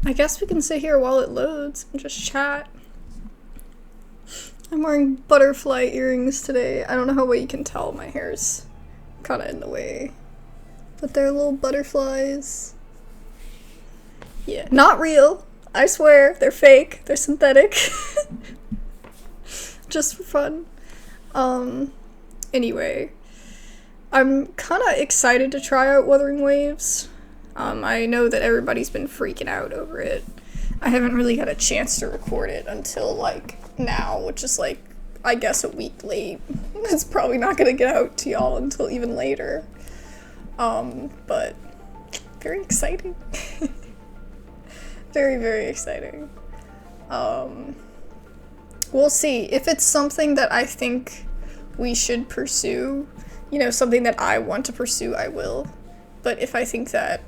I guess we can sit here while it loads and just chat. I'm wearing butterfly earrings today. I don't know how well you can tell, my hair's kind of in the way. But they're little butterflies. Yeah, not real. I swear, they're fake. They're synthetic. Just for fun. Anyway. I'm kind of excited to try out Wuthering Waves. I know that everybody's been freaking out over it. I haven't really had a chance to record it until, like, now, which is, like, I guess a week late. It's probably not gonna get out to y'all until even later. But very exciting. Very, very exciting. We'll see. If it's something that I think we should pursue, you know, something that I want to pursue, I will. But if I think that,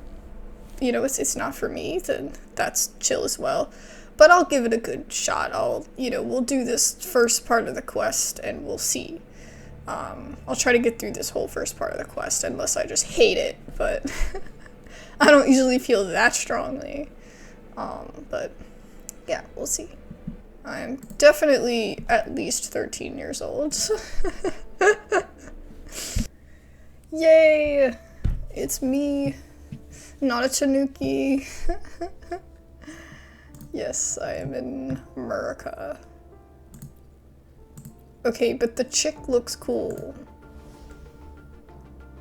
you know, it's not for me, then that's chill as well. But I'll give it a good shot. We'll do this first part of the quest and we'll see. I'll try to get through this whole first part of the quest unless I just hate it, but I don't usually feel that strongly. But yeah, we'll see. I'm definitely at least 13 years old. Yay! It's me, not a tanuki. Yes, I am in America. Okay, but the chick looks cool.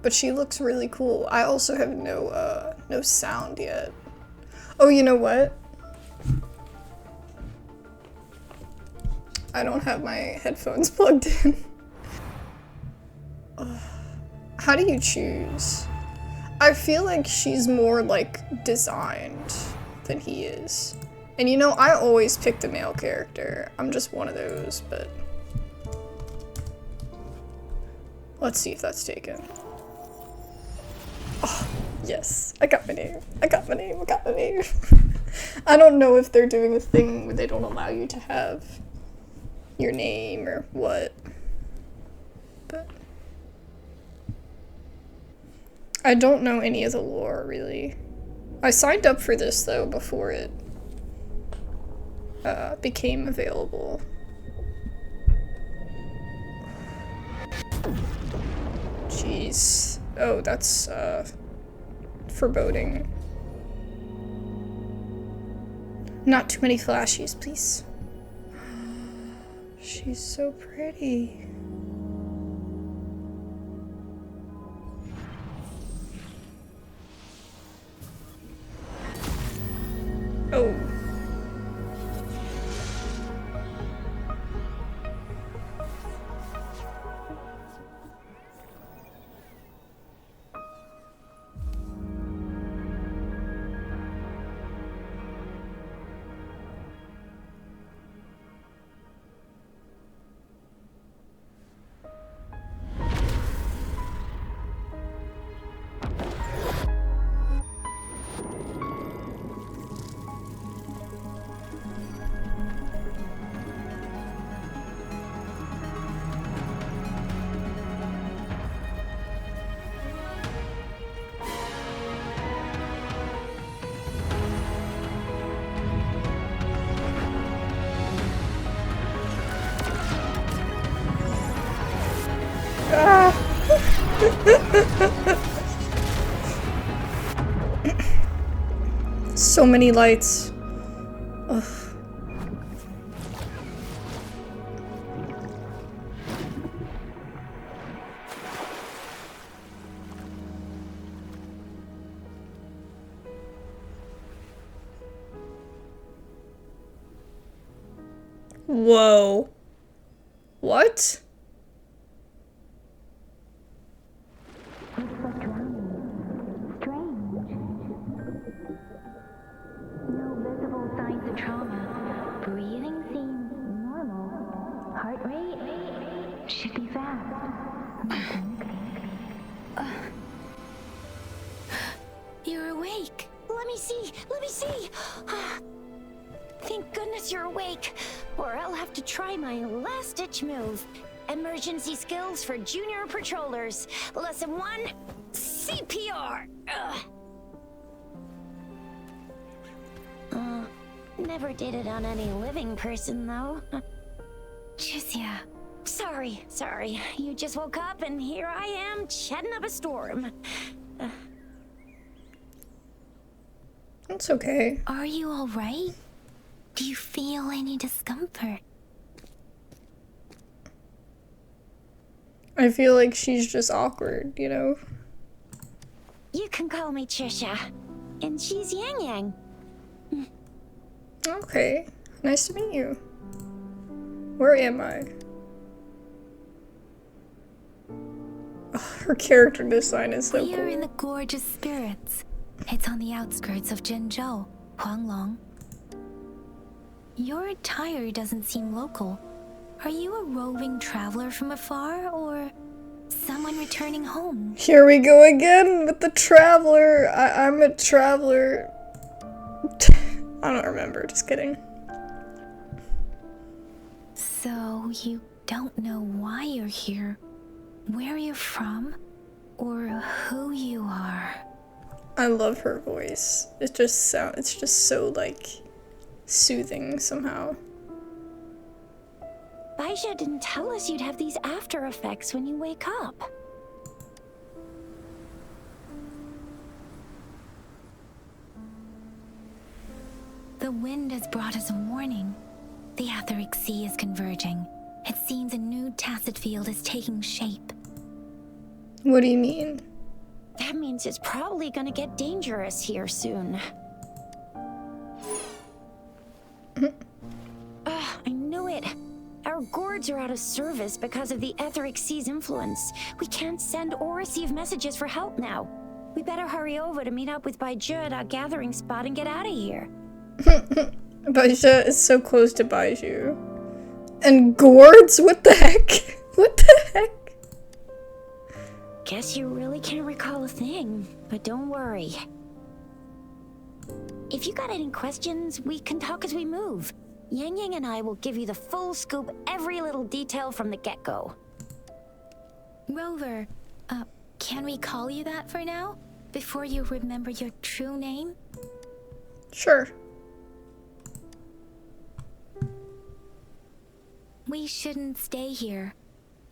But she looks really cool. I also have no sound yet. Oh, you know what? I don't have my headphones plugged in. How do you choose? I feel like she's more, like, designed than he is. And you know, I always pick the male character. I'm just one of those, but... Let's see if that's taken. Oh, yes. I got my name. I got my name. I got my name. I don't know if they're doing a thing where they don't allow you to have your name or what. But... I don't know any of the lore, really. I signed up for this, though, before it became available. Jeez. Oh, that's, foreboding. Not too many flashies, please. She's so pretty. Oh. So many lights. Ugh. Whoa. What? You're awake. Let me see. Let me see. Thank goodness you're awake, or I'll have to try my last-ditch move. Emergency skills for junior patrollers. Lesson 1, CPR. Never did it on any living person, though. Jusia. Sorry. You just woke up and here I am, chatting up a storm. It's okay. Are you alright? Do you feel any discomfort? I feel like she's just awkward, you know? You can call me Trisha. And she's Yang Yang. Okay. Nice to meet you. Where am I? Oh, her character design is so We cool. are in the gorgeous spirits. It's on the outskirts of Jinzhou, Huanglong. Your attire doesn't seem local. Are you a roving traveler from afar, or someone returning home? Here we go again with the traveler. I'm a traveler. I don't remember, just kidding. So, you don't know why you're here, where you're from, or who you are. I love her voice. It's just so like soothing somehow. Baisha didn't tell us you'd have these after effects when you wake up. The wind has brought us a warning. The Etheric Sea is converging. It seems a new tacit field is taking shape. What do you mean? That means it's probably gonna get dangerous here soon. I knew it. Our gourds are out of service because of the Etheric Sea's influence. We can't send or receive messages for help now. We better hurry over to meet up with Baiju at our gathering spot and get out of here. Baisha is so close to Baiju. And gourds? What the heck? What the heck? Guess you really can't recall a thing, but don't worry. If you got any questions, we can talk as we move. Yang Yang and I will give you the full scoop, every little detail from the get-go. Rover, can we call you that for now? Before you remember your true name? Sure. We shouldn't stay here.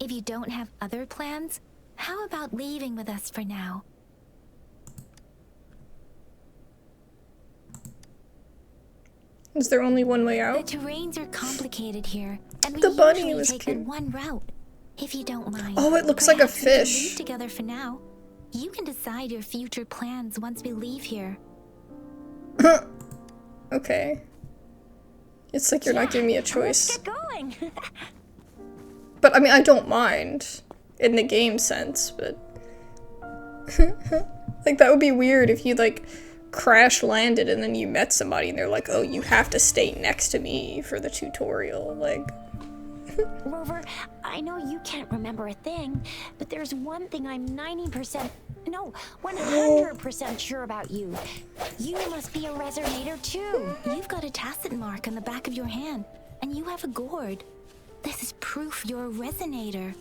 If you don't have other plans, how about leaving with us for now? Is there only one way The out? terrains are complicated here, and we The bunny usually was take cute. the one route. If you don't mind. Oh, it looks like a perhaps we can fish. leave together for now. You can decide your future plans once we leave here. Okay. It's like you're not giving me a choice. Let's get going. But I mean, I don't mind in the game sense, but like that would be weird if you like crash landed and then you met somebody and they're like, "Oh, you have to stay next to me for the tutorial." Like, Rover, I know you can't remember a thing, but there's one thing I'm 100% sure about you. You must be a resonator too. You've got a tacit mark on the back of your hand, and you have a gourd. This is proof you're a resonator.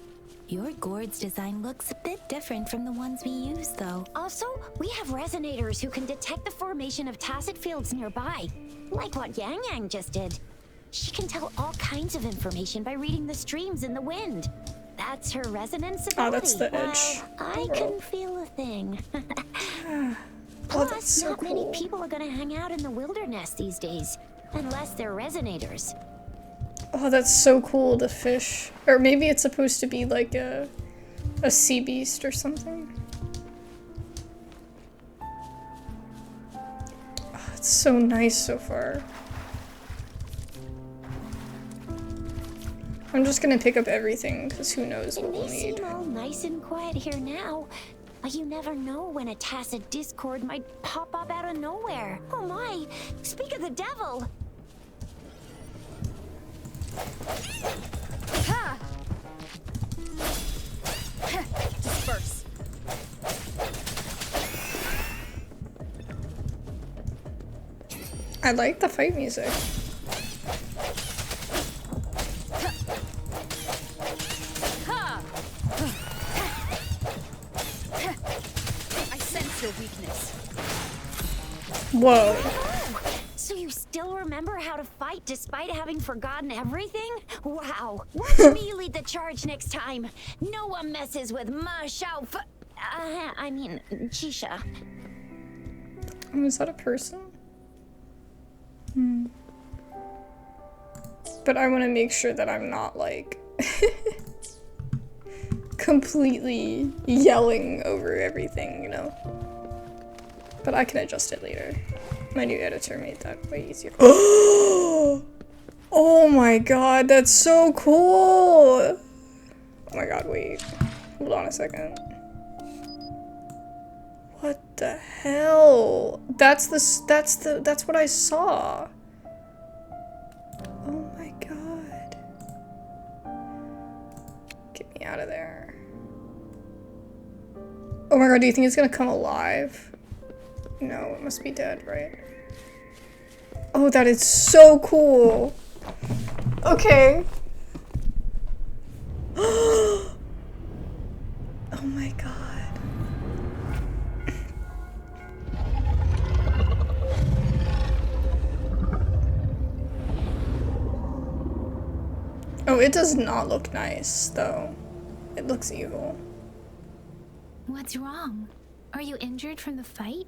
Your gourd's design looks a bit different from the ones we use, though. Also, we have resonators who can detect the formation of tacit fields nearby, like what Yang Yang just did. She can tell all kinds of information by reading the streams in the wind. That's her resonance ability. oh, that's the edge. I couldn't feel a thing. Oh, Plus, that's so not many cool. people are gonna hang out in the wilderness these days, unless they're resonators. Oh, that's so cool, the fish. Or maybe it's supposed to be like a sea beast or something. Oh, it's so nice so far. I'm just gonna pick up everything, because who knows It what may we'll need. seem all nice and quiet here now, but you never know when a tacit discord might pop up out of nowhere. Oh my! Speak of the devil! Ha! Disperse. I like the fight music. Ha! I sense your weakness. Whoa. Oh, so You still remember how to fight despite having forgotten everything? Wow. Watch me lead the charge next time. No one messes with Ma Xiao I mean, Chisha. Is that a person? But I want to make sure that I'm not like completely yelling over everything, you know? But I can adjust it later. My new editor made that way easier. Oh my god, that's so cool! Oh my god, wait. Hold on a second. What the hell? That's what I saw. Oh my god. Get me out of there. Oh my god, do you think it's gonna come alive? No, it must be dead, right? Oh, that is so cool. Okay. Oh my god. Oh, it does not look nice, though. It looks evil. What's wrong? Are you injured from the fight?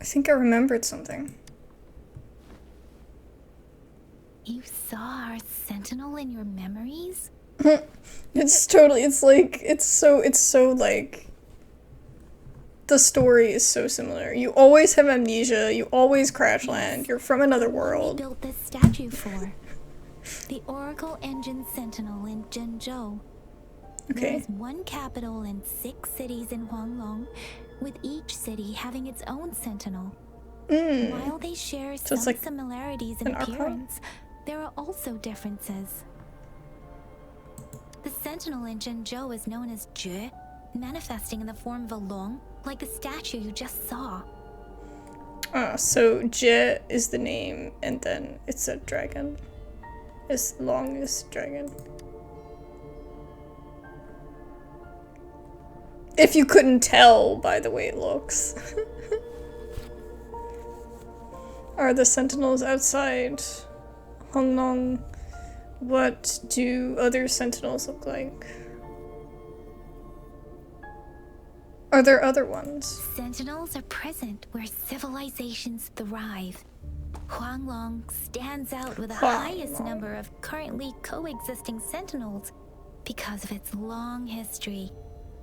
I think I remembered something. You saw our sentinel in your memories? It's totally, it's so like, the story is so similar. You always have amnesia, you always crash land, you're from another world. We built this statue for the Oracle Engine Sentinel in Zhenzhou. Okay. There is one capital and 6 cities in Huanglong, with each city having its own sentinel. While they share So it's some like similarities in an archon? appearance, there are also differences. The sentinel in Zhenzhou is known as Jue, manifesting in the form of a long, like the statue you just saw. So Jie is the name, and then it's a dragon. As long as dragon. If you couldn't tell by the way it looks. Are the sentinels outside Honglong? What do other sentinels look like? Are there other ones? Sentinels are present where civilizations thrive. Huanglong stands out with the highest number of currently coexisting sentinels because of its long history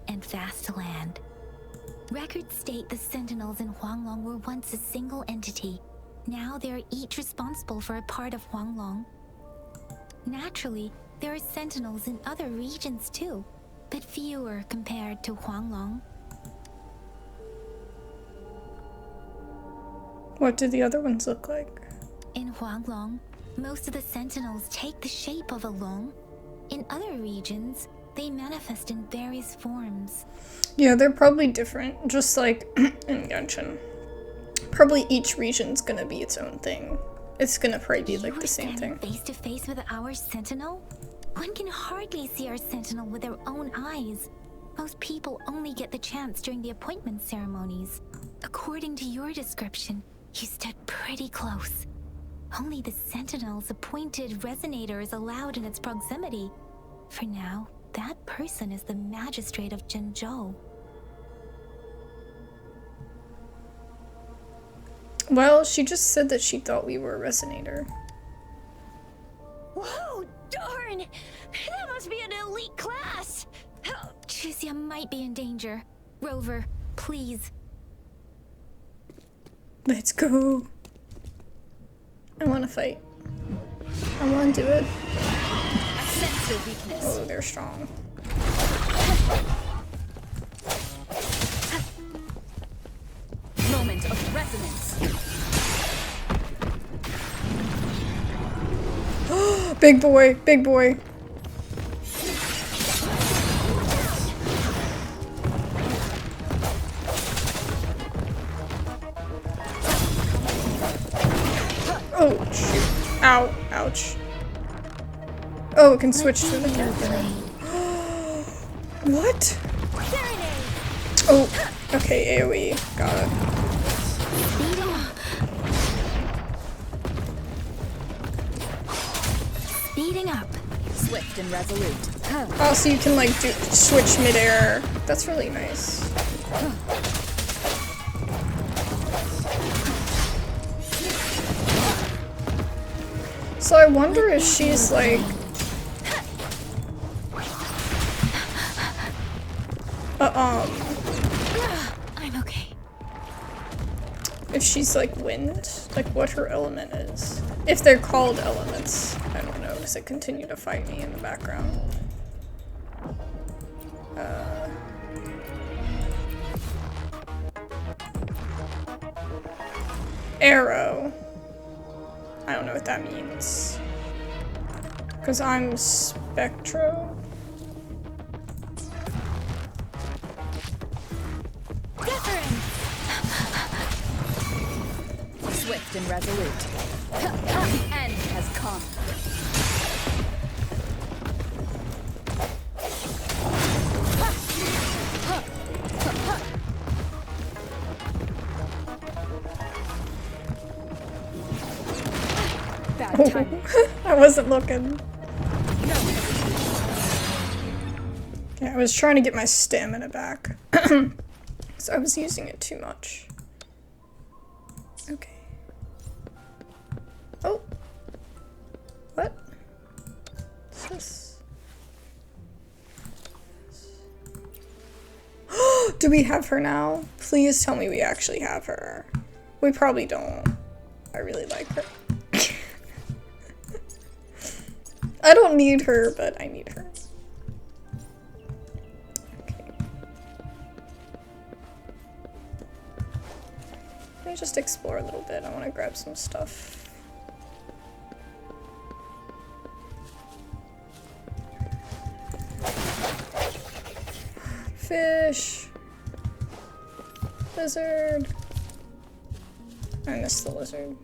and vast land. Records state the sentinels in Huanglong were once a single entity. Now they are each responsible for a part of Huanglong. Naturally, there are sentinels in other regions too, but fewer compared to Huanglong. What do the other ones look like? In Huanglong, most of the sentinels take the shape of a long. In other regions, they manifest in various forms. Yeah, they're probably different, just like in Genshin. Probably each region's gonna be its own thing. It's gonna probably be like the same thing. Face to face with our sentinel? One can hardly see our sentinel with their own eyes. Most people only get the chance during the appointment ceremonies. According to your description, you stood pretty close. Only the sentinel's appointed resonator is allowed in its proximity. For now, that person is the magistrate of Zhenzhou. Well, she just said that she thought we were a resonator. Whoa, darn! That must be an elite class! Chixia might be in danger. Rover, please. Let's go. I want to fight. I want to do it. I sense your weakness. Oh, they're strong. Moment of resonance. Big boy, big boy. Oh, shoot. Ow, ouch. Oh, it can switch to the character. What? Oh, okay, AoE. Got it. Coming up. Swift and resolute. Oh, so you can like switch midair. That's really nice. So I wonder if she's like I'm okay. if she's like wind, like what her element is. If they're called elements. I don't know, because it continued to fight me in the background. Arrow. I don't know what that means. Because I'm Spectro. Swift and resolute. The end has come. Bad timing. I wasn't looking. Yeah, I was trying to get my stamina back. So I was using it too much. Okay. Oh. What? What's this? Do we have her now? Please tell me we actually have her. We probably don't. I really like her. I don't need her, but I need her. Okay. Let me just explore a little bit. I want to grab some stuff. Fish. Lizard. I missed the lizard.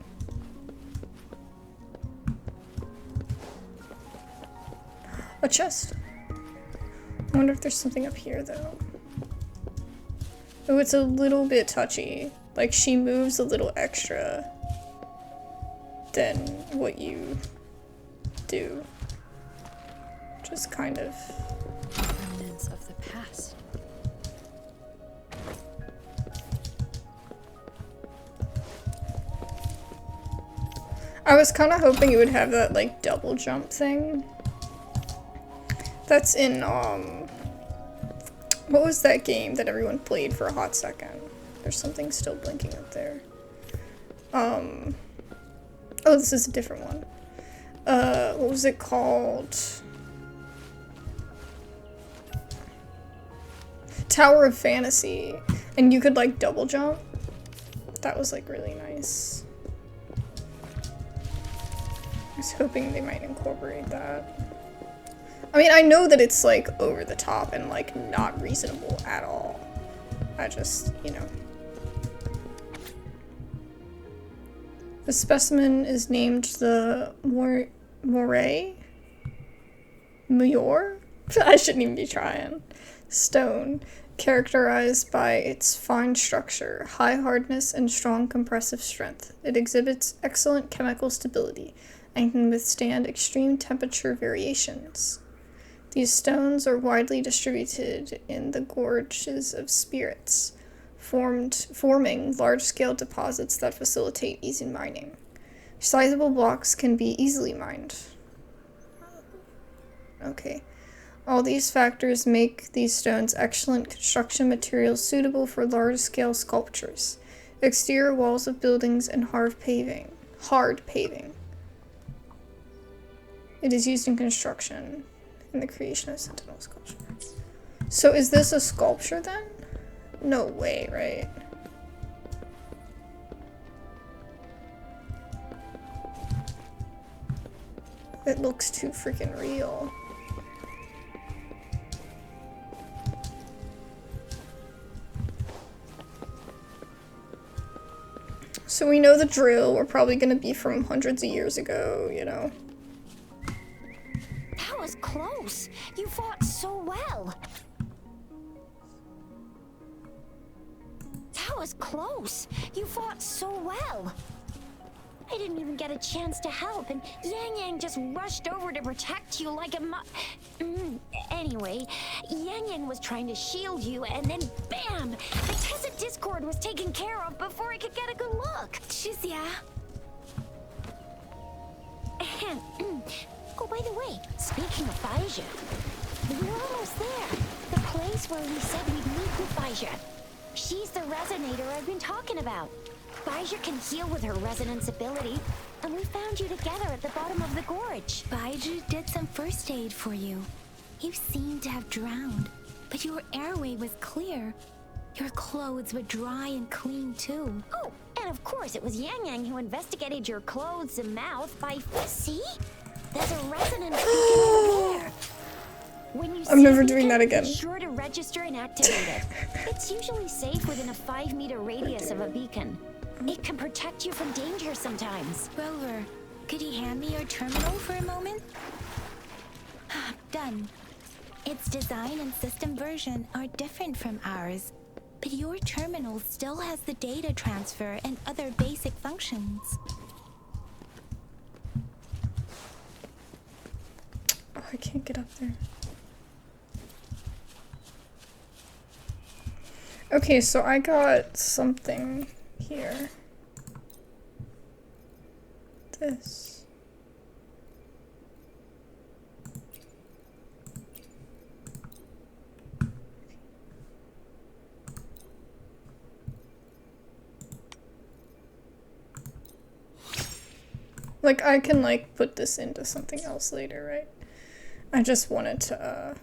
A chest. I wonder if there's something up here though. Oh, it's a little bit touchy. Like she moves a little extra than what you do. Just kind of. Remnants of the past. I was kind of hoping it would have that like double jump thing. That's in, what was that game that everyone played for a hot second? There's something still blinking up there. Oh, this is a different one. What was it called? Tower of Fantasy. And you could, like, double jump. That was, like, really nice. I was hoping they might incorporate that. I mean, I know that it's, like, over the top and, like, not reasonable at all. I just, you know. The specimen is named the Moray? Muir? I shouldn't even be trying. Stone. Characterized by its fine structure, high hardness, and strong compressive strength. It exhibits excellent chemical stability and can withstand extreme temperature variations. These stones are widely distributed in the gorges of spirits, forming large-scale deposits that facilitate easy mining. Sizable blocks can be easily mined. Okay. All these factors make these stones excellent construction materials suitable for large-scale sculptures, exterior walls of buildings, and hard paving. It is used in construction. In the creation of sentinel sculpture. So is this a sculpture then? No way, right? It looks too freaking real. So we know the drill. We're probably gonna be from hundreds of years ago, you know. That was close. You fought so well. That was close. You fought so well. I didn't even get get a chance to help, and Yang Yang just rushed over to protect you like a Anyway, Yang Yang was trying to shield you, and then bam! The Tessa Discord was taken care of before I could get a good look. Shizia. Oh, by the way, speaking of Baija, we're almost there. The place where we said we'd meet with Baija. She's the resonator I've been talking about. Baija can heal with her resonance ability, and we found you together at the bottom of the gorge. Baiju did some first aid for you. You seemed to have drowned, but your airway was clear. Your clothes were dry and clean too. Oh, and of course it was Yang Yang who investigated your clothes and mouth by... See? There's a resonance beacon over there. When you I'm never the doing beacon, that again. Be sure to register and activate it. It's usually safe within a 5-meter radius of a beacon. It can protect you from danger sometimes. Rover, could you hand me your terminal for a moment? Done. Its design and system version are different from ours, but your terminal still has the data transfer and other basic functions. Oh, I can't get up there. Okay, so I got something here. This. Like, I can, like, put this into something else later, right? I just wanted to,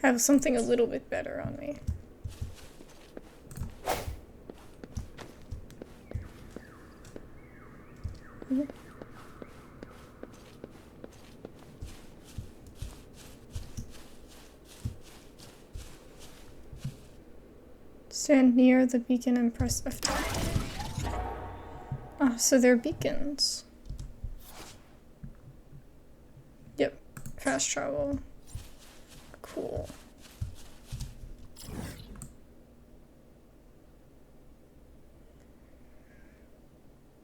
have something a little bit better on me. Stand near the beacon and press F2. Ah, so they're beacons. Yep, fast travel. Cool.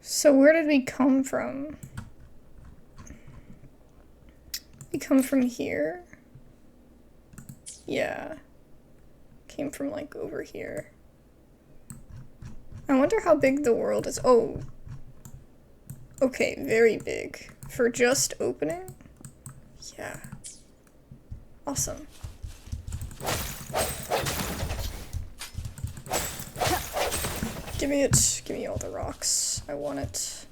So where did we come from? We come from here? Yeah. Came from like over here. I wonder how big the world is. Oh. Okay, very big. For just opening? Yeah. Awesome. Give me it. Give me all the rocks. I want it.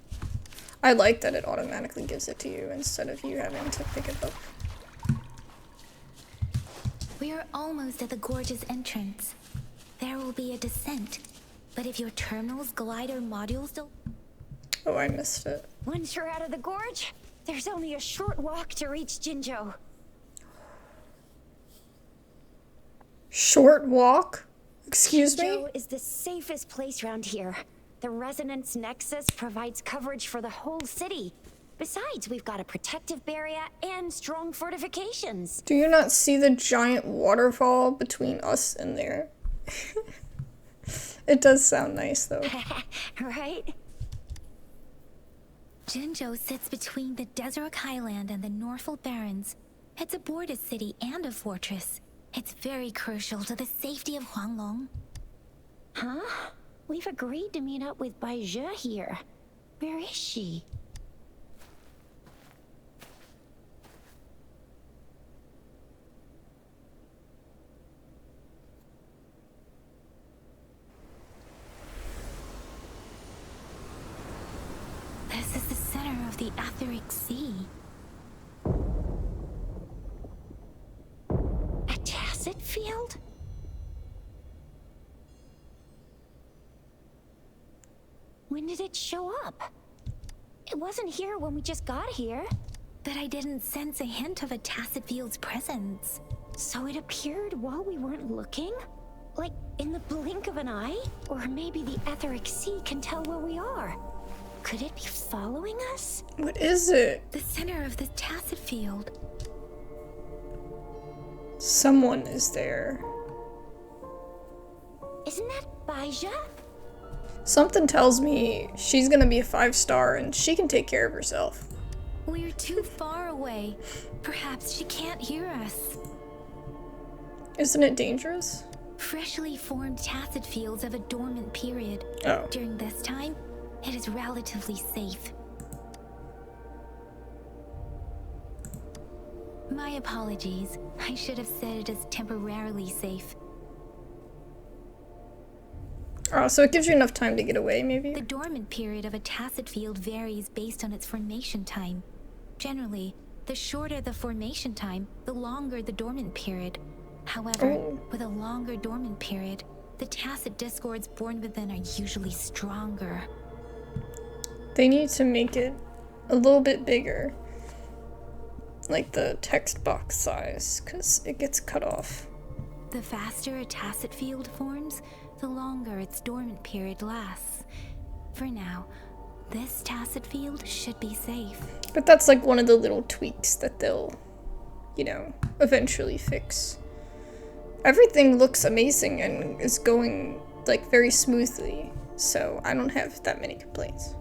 I like that it automatically gives it to you instead of you having to pick it up. We are almost at the gorge's entrance. There will be a descent, but if your terminal's glider modules don't... Oh, I missed it. Once you're out of the gorge, there's only a short walk to reach Jinzhou. Short walk? Excuse me? Jinzhou is the safest place around here. The resonance nexus provides coverage for the whole city. Besides, we've got a protective barrier and strong fortifications. Do you not see the giant waterfall between us and there? It does sound nice, though. Right? Jinzhou sits between the Desert Highland and the Northful Barrens. It's a border city and a fortress. It's very crucial to the safety of Huanglong. Huh? We've agreed to meet up with Baija here. Where is she? This is the center of the Etheric Sea. A tacit field? When did it show up? It wasn't here when we just got here. But I didn't sense a hint of a tacit field's presence. So it appeared while we weren't looking? Like in the blink of an eye? Or maybe the Etheric Sea can tell where we are. Could it be following us? What is it? The center of the tacit field. Someone is there. Isn't that Baija? Something tells me she's gonna be a 5-star and she can take care of herself. We're too far away. Perhaps she can't hear us. Isn't it dangerous? Freshly formed tacet fields have a dormant period. Oh. During this time, it is relatively safe. My apologies. I should have said it is temporarily safe. Oh, so it gives you enough time to get away, maybe? The dormant period of a tacet field varies based on its formation time. Generally, the shorter the formation time, the longer the dormant period. However, with a longer dormant period, the tacet discords born within are usually stronger. They need to make it a little bit bigger. Like the text box size, because it gets cut off. The faster a tacet field forms, the longer its dormant period lasts. For now, this tacet field should be safe. But that's like one of the little tweaks that they'll, you know, eventually fix. Everything looks amazing and is going, like, very smoothly, so I don't have that many complaints.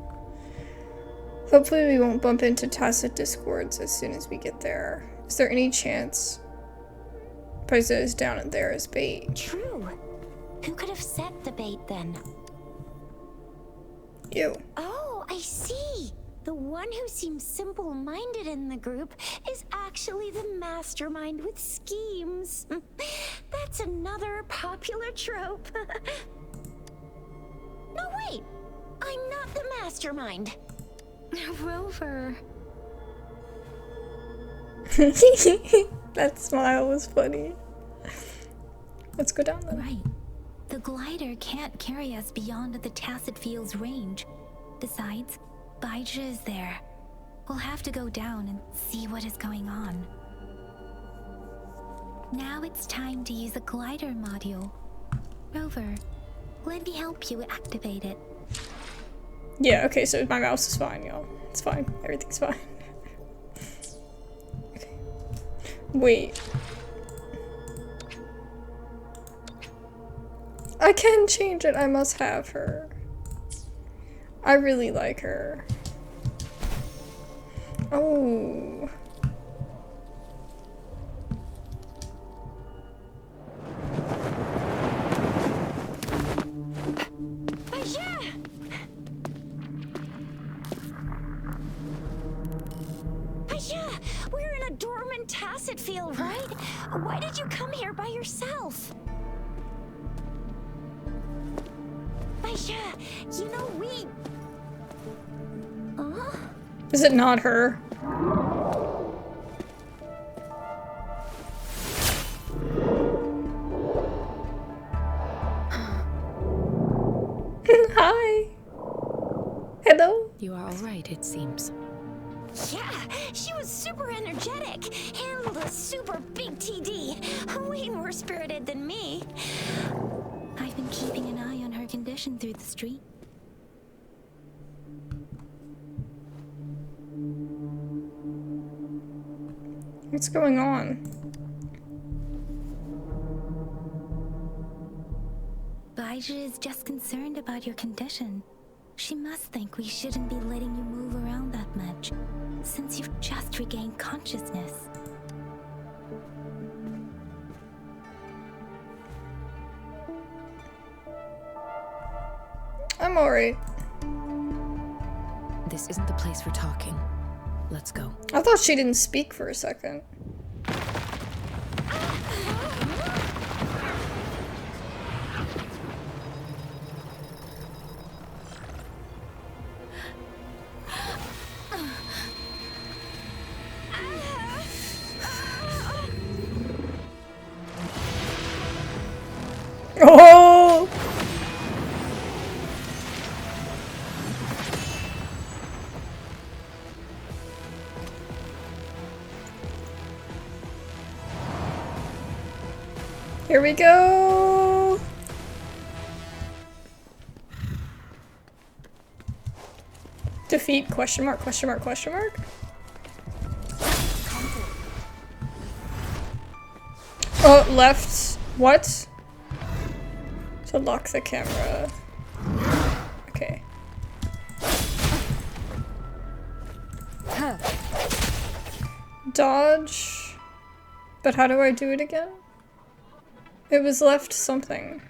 Hopefully we won't bump into tacit discords as soon as we get there. Is there any chance Paisa is down there as bait? True. Who could have set the bait then? You. Oh, I see. The one who seems simple-minded in the group is actually the mastermind with schemes. That's another popular trope. No, wait. I'm not the mastermind. Rover. That smile was funny. Let's go down there. Right. The glider can't carry us beyond the tacet field's range. Besides, Baija is there. We'll have to go down and see what is going on. Now it's time to use a glider module. Rover, let me help you activate it. Yeah, okay, so my mouse is fine, y'all. It's fine. Everything's fine. Okay. Wait. I can change it. I must have her. I really like her. Oh. We're in a dormant tacet field, right? Why did you come here by yourself? Baija, you know we... Huh? Is it not her? Hi. Hello. You are all right, it seems. Yeah, she was super energetic. Handled a super big TD. Way more spirited than me. I've been keeping an eye on her condition through the street. What's going on? Baija is just concerned about your condition. She must think we shouldn't be letting you move around that much, since you've just regained consciousness. I'm alright. This isn't the place for talking. Let's go. I thought she didn't speak for a second. Oh! Here we go! Defeat, question mark, question mark, question mark? Oh, left. What? To lock the camera. Okay. Dodge. But how do I do it again? It was left something.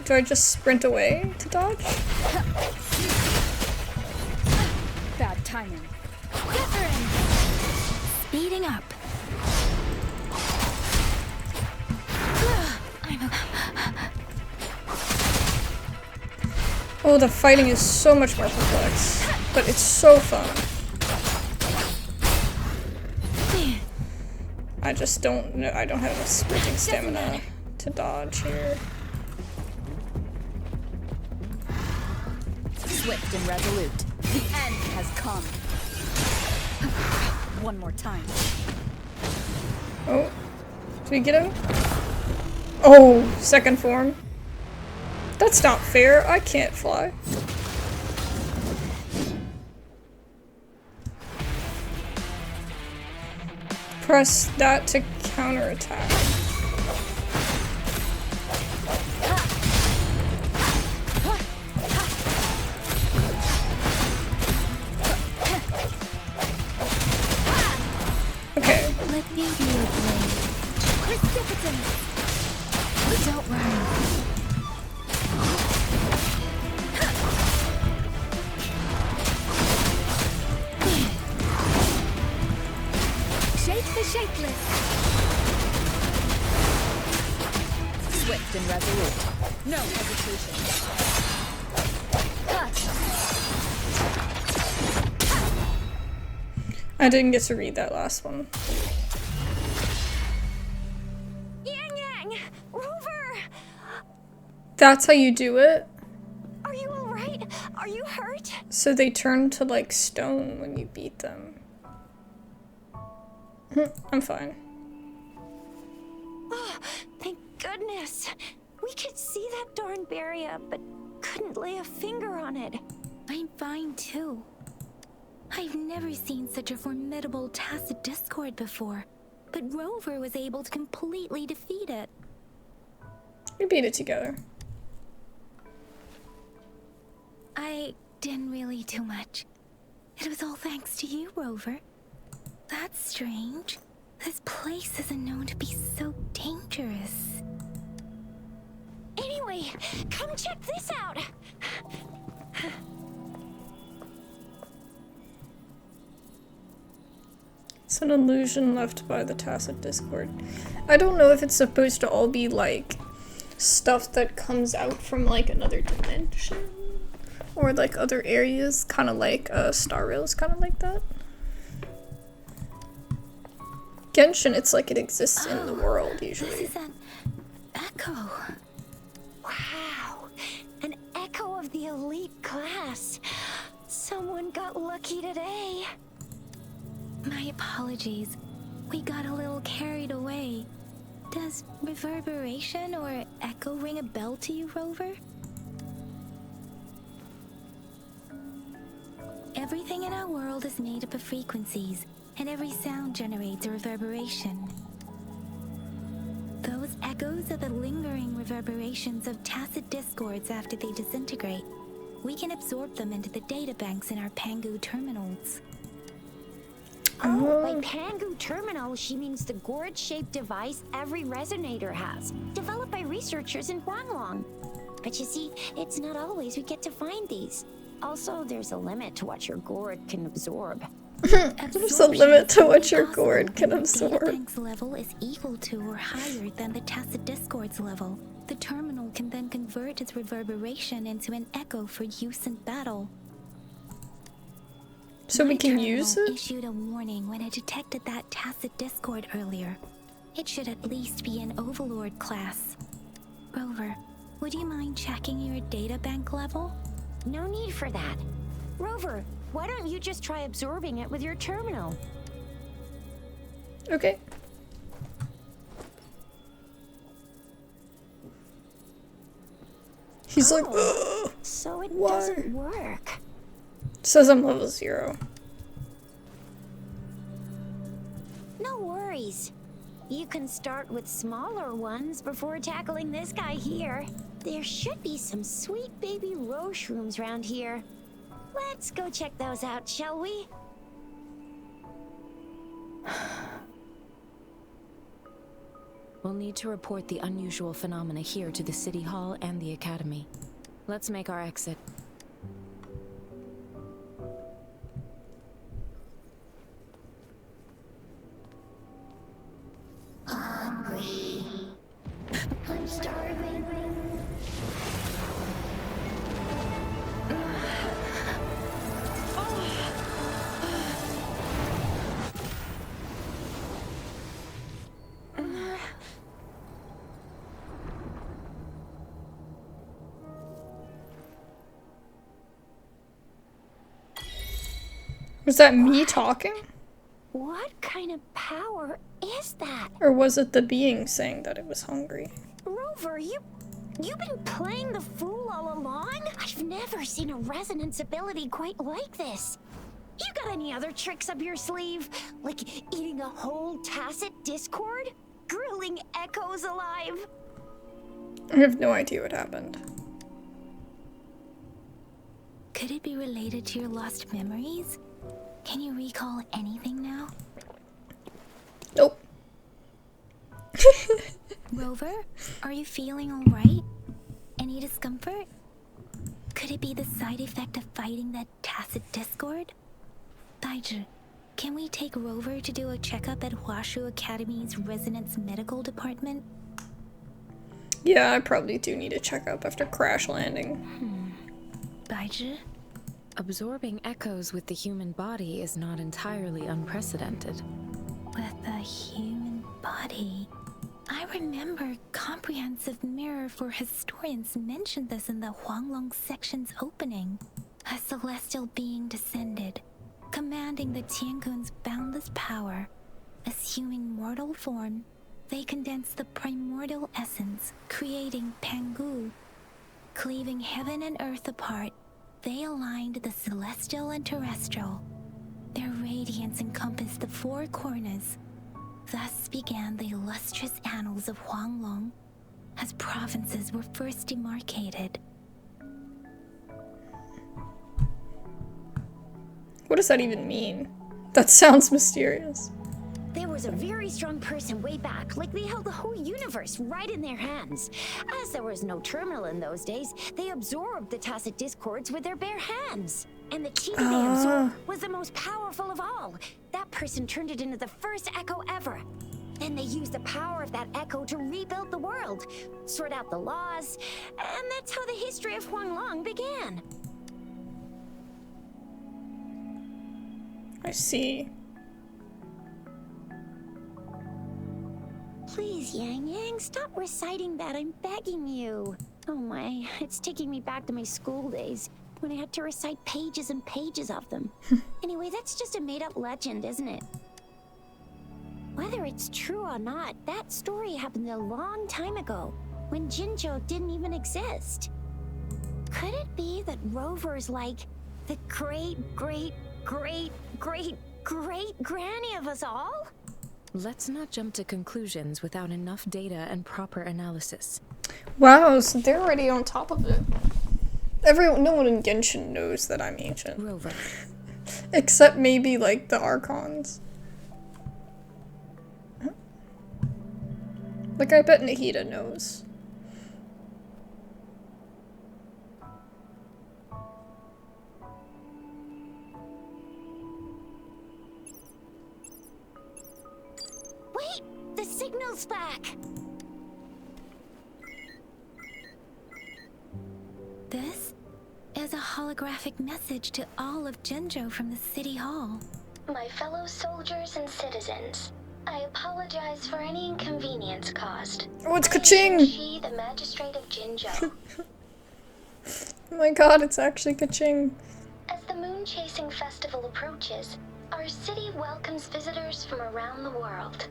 Do I just sprint away to dodge? Bad timing. Wuthering! Speeding up. Oh, the fighting is so much more complex, but it's so fun. I just don't know. I don't have enough sprinting stamina to dodge here. Swift and resolute. The end has come. One more time. Oh, did we get him? Oh, second form. That's not fair. I can't fly. Press that to counterattack. Okay. Let me be your blade. Precipitant! Don't worry. Shake the shapeless. Swift and resolute. No hesitation. I didn't get to read that last one. Yang Yang! Rover! That's how you do it? Are you alright? Are you hurt? So they turn to like stone when you beat them. I'm fine. Oh, thank goodness. We could see that darn barrier, but couldn't lay a finger on it. I'm fine too. I've never seen such a formidable tacit discord before, but Rover was able to completely defeat it. We beat it together. I didn't really do much. It was all thanks to you, Rover. That's strange. This place isn't known to be so dangerous. Anyway, come check this out. It's an illusion left by the tacit discord. I don't know if it's supposed to all be like stuff that comes out from like another dimension or like other areas, kind of like Star Rail's kind of like that. Genshin, it's like it exists in the world usually. This is an echo. Wow, an echo of the elite class. Someone got lucky today. My apologies. We got a little carried away. Does reverberation or echo ring a bell to you, Rover? Everything in our world is made up of frequencies, and every sound generates a reverberation. Those echoes are the lingering reverberations of tacit discords after they disintegrate. We can absorb them into the databanks in our Pangu terminals. Oh, by Pangu terminal, she means the gourd-shaped device every resonator has, developed by researchers in Huanglong. But you see, it's not always we get to find these. Also, there's a limit to what your gourd can absorb. There's a limit to what your gourd can absorb. The databank's level is equal to or higher than the tacit discord's level. The terminal can then convert its reverberation into an echo for use in battle. So we can My use terminal it? issued a warning when it detected that tacit discord earlier. It should at least be an Overlord class. Rover, would you mind checking your data bank level? No need for that. Rover, why don't you just try absorbing it with your terminal? Okay. He's like, ugh. So it Why? doesn't work. Says I'm level 0. No worries. You can start with smaller ones before tackling this guy here. There should be some sweet baby roche rooms around here. Let's go check those out, shall we? We'll need to report the unusual phenomena here to the City Hall and the Academy. Let's make our exit. Hungry. I'm starving. Was that me talking? What kind of power is that? Or was it the being saying that it was hungry? Rover, you've been playing the fool all along? I've never seen a resonance ability quite like this. You got any other tricks up your sleeve? Like eating a whole tacit discord? Grilling echoes alive? I have no idea what happened. Could it be related to your lost memories? Can you recall anything now? Nope. Rover, are you feeling alright? Any discomfort? Could it be the side effect of fighting that tacit discord? Baiju, can we take Rover to do a checkup at Hwashu Academy's Resonance Medical Department? Yeah, I probably do need a checkup after crash landing. Baiju? Absorbing echoes with the human body is not entirely unprecedented. With the human body. I remember Comprehensive Mirror for Historians mentioned this in the Huanglong section's opening. A celestial being descended, commanding the Tiankun's boundless power. Assuming mortal form, they condensed the primordial essence, creating Pangu. Cleaving heaven and earth apart, they aligned the celestial and terrestrial. Their radiance encompassed the four corners. Thus began the illustrious annals of Huanglong, as provinces were first demarcated. What does that even mean? That sounds mysterious. There was a very strong person way back, like they held the whole universe right in their hands. As there was no terminal in those days, they absorbed the tacit discords with their bare hands. And the chi they absorbed was the most powerful of all. That person turned it into the first echo ever. Then they used the power of that echo to rebuild the world, sort out the laws, and that's how the history of Huanglong began. I see. Please, Yang Yang, stop reciting that. I'm begging you. Oh my, it's taking me back to my school days when I had to recite pages and pages of them. Anyway, that's just a made-up legend, isn't it? Whether it's true or not, that story happened a long time ago, when Jinzhou didn't even exist. Could it be that Rover's like the great-great-great-great-great-granny of us all? Let's not jump to conclusions without enough data and proper analysis. Wow, so they're already on top of it. No one in Genshin knows that I'm ancient. Rover. Except maybe, like, the Archons. Huh? Like, I bet Nahida knows. Wait! The signal's back! This is a holographic message to all of Jinzhou from the City Hall. My fellow soldiers and citizens, I apologize for any inconvenience caused. Oh, it's I am Kaching! Shi, the magistrate of Jinzhou. Oh my god, it's actually Kaching. As the Moon Chasing Festival approaches, our city welcomes visitors from around the world.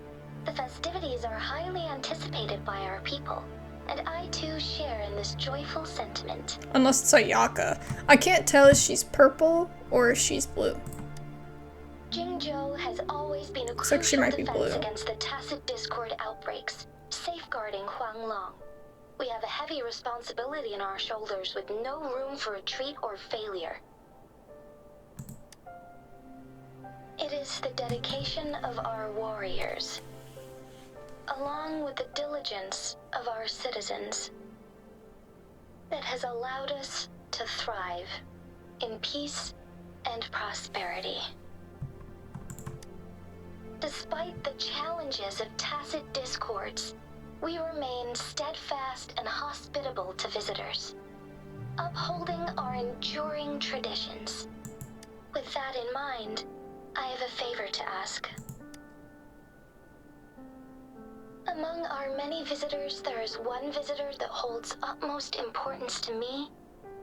The festivities are highly anticipated by our people, and I too share in this joyful sentiment. Unless it's Ayaka. I can't tell if she's purple or if she's blue. Jinzhou has always been a Looks like she crucial might be defense blue. against the tacit discord outbreaks, safeguarding Huanglong. We have a heavy responsibility on our shoulders with no room for retreat or failure. It is the dedication of our warriors, along with the diligence of our citizens, that has allowed us to thrive in peace and prosperity. Despite the challenges of tacit discords, we remain steadfast and hospitable to visitors, upholding our enduring traditions. With that in mind, I have a favor to ask. Among our many visitors, there is one visitor that holds utmost importance to me,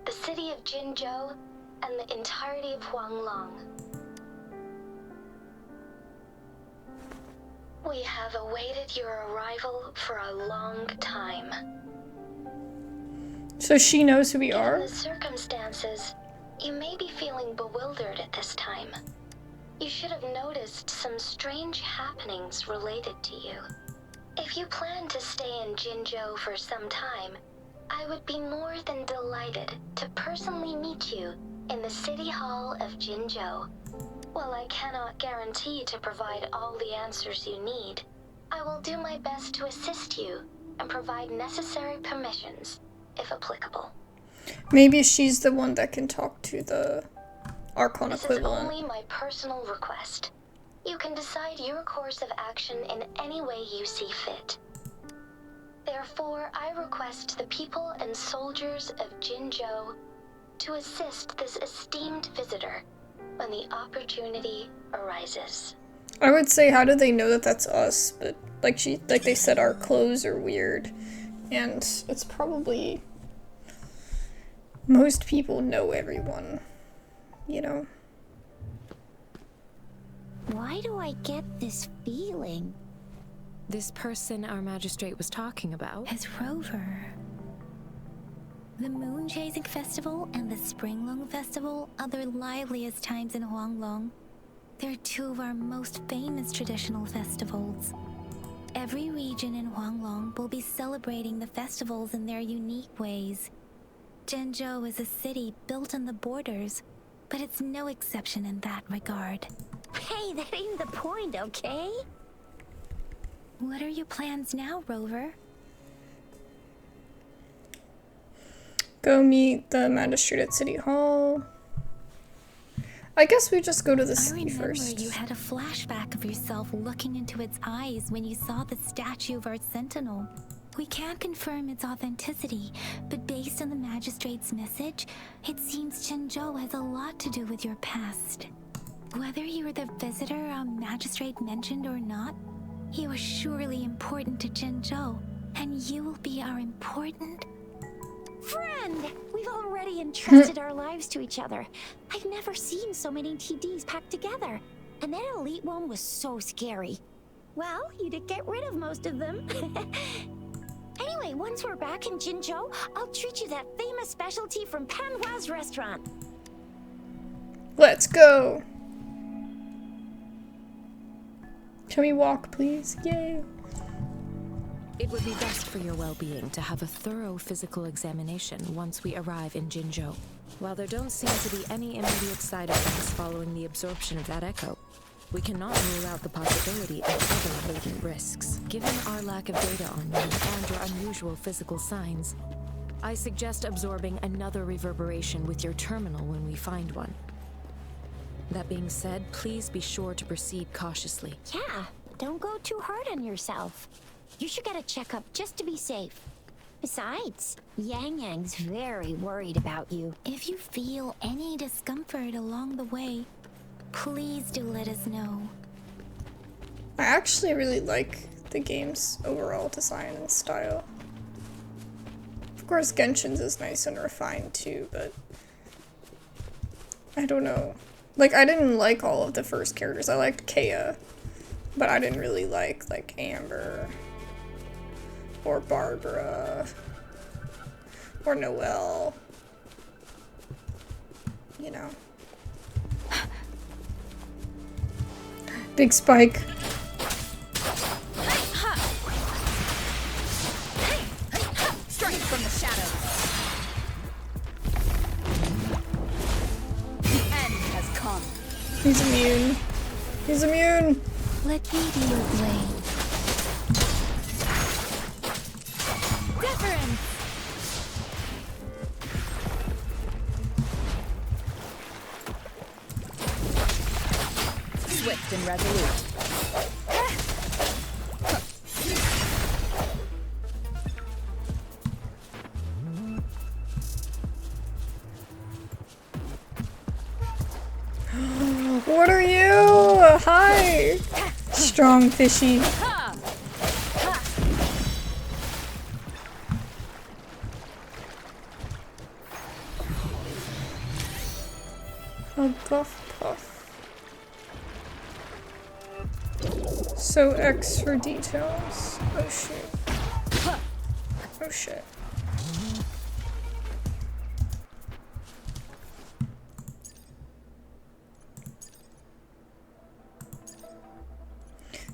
the city of Jinzhou, and the entirety of Huanglong. We have awaited your arrival for a long time. So she knows who we Given are? the circumstances, you may be feeling bewildered at this time. You should have noticed some strange happenings related to you. If you plan to stay in Jinzhou for some time, I would be more than delighted to personally meet you in the City Hall of Jinzhou. While I cannot guarantee to provide all the answers you need, I will do my best to assist you and provide necessary permissions, if applicable. Maybe she's the one that can talk to the Archon This is equivalent. only my personal request. You can decide your course of action in any way you see fit. Therefore, I request the people and soldiers of Jinzhou to assist this esteemed visitor when the opportunity arises. I would say, how do they know that that's us? But like they said, our clothes are weird, and it's probably most people know everyone, you know. Why do I get this feeling? This person our magistrate was talking about? As Rover. The Moon Chasing Festival and the Springlong Festival are the liveliest times in Huanglong. They're two of our most famous traditional festivals. Every region in Huanglong will be celebrating the festivals in their unique ways. Jinzhou is a city built on the borders, but it's no exception in that regard. Hey, that ain't the point, okay? What are your plans now, Rover? Go meet the magistrate at City Hall. I guess we just go to the I city remember first. you had a flashback of yourself looking into its eyes when you saw the statue of our sentinel. We can't confirm its authenticity, but based on the magistrate's message, it seems Jinzhou has a lot to do with your past. Whether you were the visitor our magistrate mentioned or not, you are surely important to Jinzhou, and you will be our important Friend! We've already entrusted our lives to each other. I've never seen so many TDs packed together. And that elite one was so scary. Well, you did get rid of most of them. Anyway, once we're back in Jinzhou, I'll treat you that famous specialty from Panhua's restaurant. Let's go. Can we walk, please? Yay. It would be best for your well-being to have a thorough physical examination once we arrive in Jinzhou. While there don't seem to be any immediate side effects following the absorption of that echo, we cannot rule out the possibility of other latent risks. Given our lack of data on you and your unusual physical signs, I suggest absorbing another reverberation with your terminal when we find one. That being said, please be sure to proceed cautiously. Yeah, don't go too hard on yourself. You should get a checkup just to be safe. Besides, Yang Yang's very worried about you. If you feel any discomfort along the way, please do let us know. I actually really like the game's overall design and style. Of course, Genshin's is nice and refined too, but I don't know. Like, I didn't like all of the first characters. I liked Kea, but I didn't really like Amber or Barbara or Noelle. You know. Big spike. Strike from the shadows. The end has come. He's immune. He's immune. Let me be your blade. Deference. Swift and resolute. What are you? Hi. Strong fishy. A buff puff. So X for details. Oh shit. Oh shit.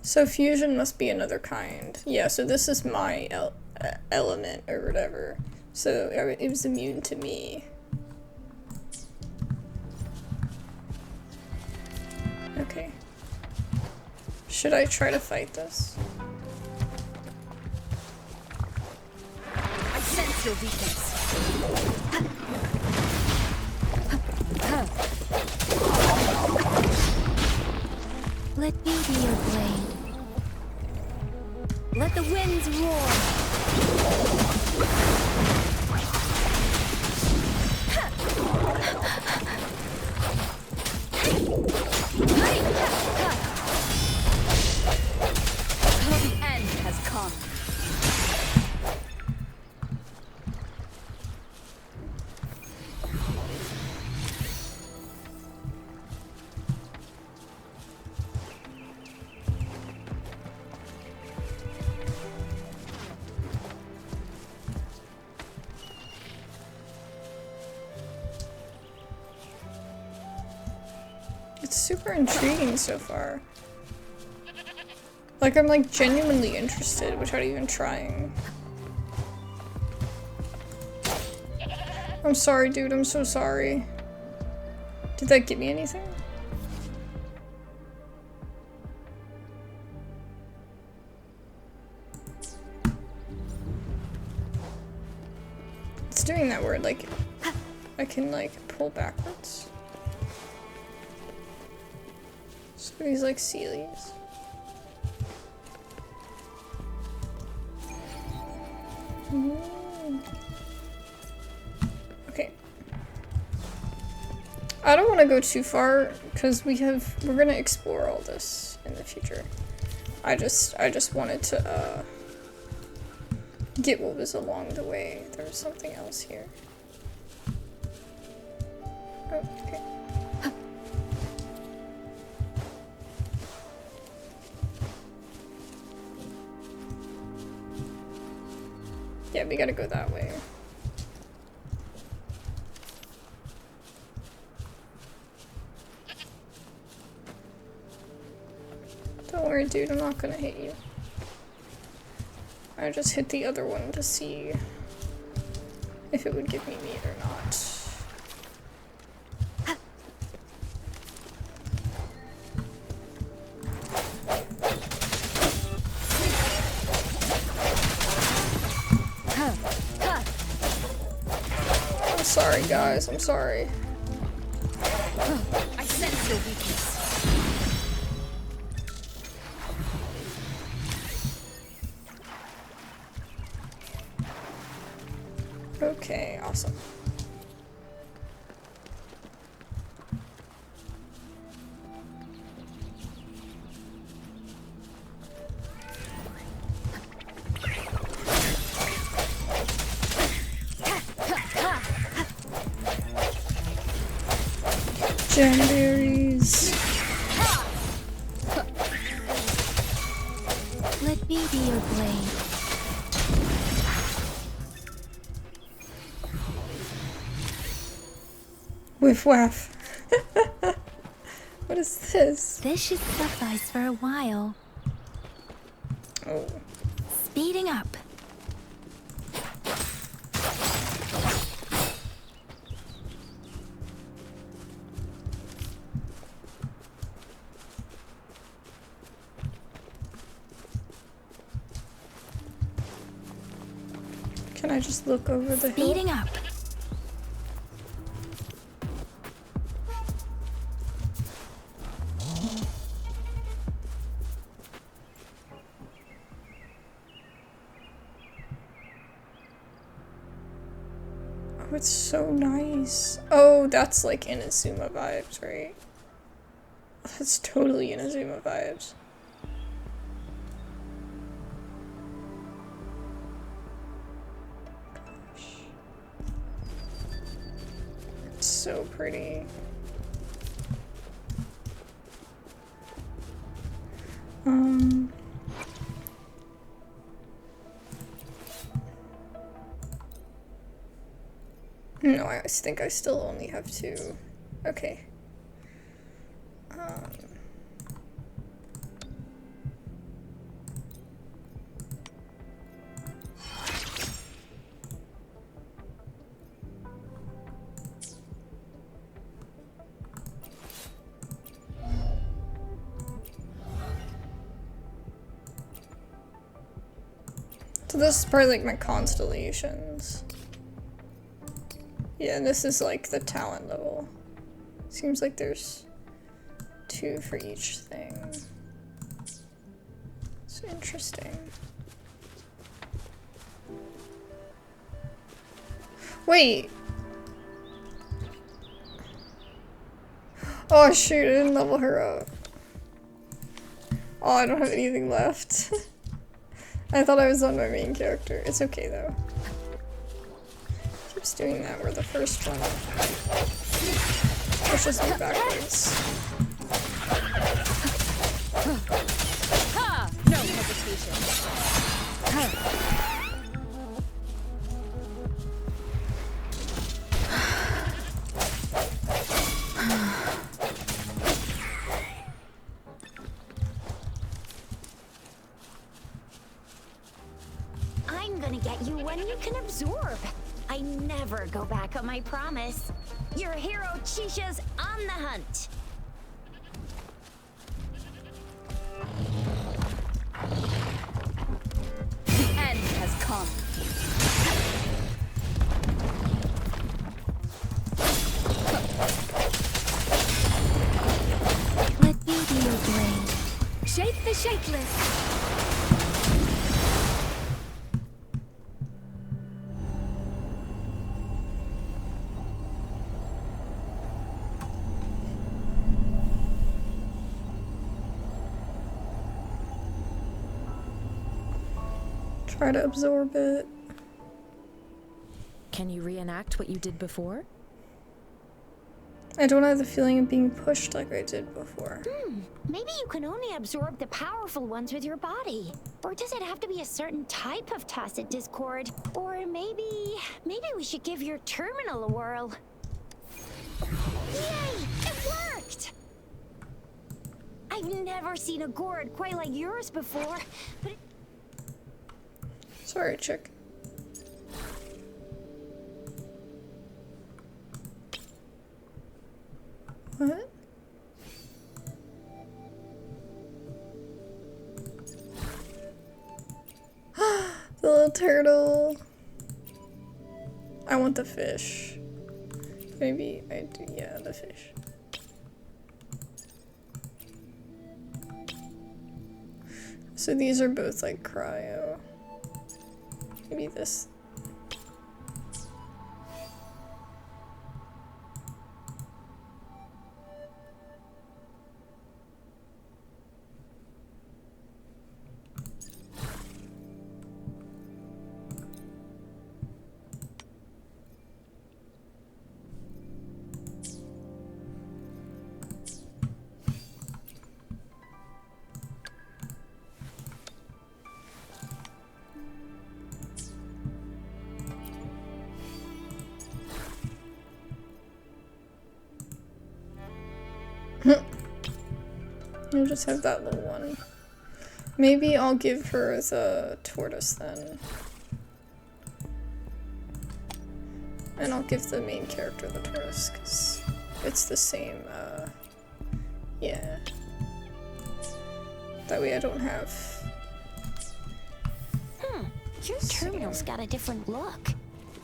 So fusion must be another kind. Yeah, so this is my element or whatever. So it was immune to me. Okay. Should I try to fight this? I sense your weakness. Let me be your blade. Let the winds roar. The end has come. It's super intriguing so far. Like, I'm like genuinely interested without even trying. I'm sorry, dude, I'm so sorry. Did that give me anything? It's doing that word, like, I can like pull backwards. So these like Sealies. Okay. I don't want to go too far because we're gonna explore all this in the future. I just wanted to get what was along the way. There was something else here. Oh, okay. Yeah, we gotta go that way. Don't worry, dude, I'm not gonna hit you. I just hit the other one to see if it would give me meat or not. I'm sorry, guys, I'm sorry. I sense your weakness. Okay, awesome. Gemberries. Let me be your blade. Whiff waff. What is this? This should suffice for a while. Oh. Speeding up. Can I just look over the hill? Speeding up. Oh, it's so nice. Oh, that's like Inazuma vibes, right? That's totally Inazuma vibes. It's so pretty. No, I think I still only have two. Okay. So this is probably like my constellations. Yeah, and this is like the talent level. Seems like there's two for each thing. It's interesting. Wait! Oh shoot, I didn't level her up. Oh, I don't have anything left. I thought I was on my main character. It's okay though. Keeps doing that where the first one pushes me backwards. No hesitation. I'm gonna get you when you can absorb. I never go back on my promise. Your hero Chisha's on the hunt. The end has come. Let me be your blade. Shake the shapeless. Try to absorb it. Can you reenact what you did before? I don't have the feeling of being pushed like I did before. Maybe you can only absorb the powerful ones with your body. Or does it have to be a certain type of tacit discord? Or maybe we should give your terminal a whirl. Yay! It worked! I've never seen a gourd quite like yours before, but Sorry, chick. What? The little turtle. I want the fish. Maybe I do, yeah, the fish. So these are both like cryo. Maybe this. I'll just have that little one. Maybe I'll give her the tortoise then. And I'll give the main character the tortoise, because it's the same, yeah. That way I don't have... Your terminal's got a different look,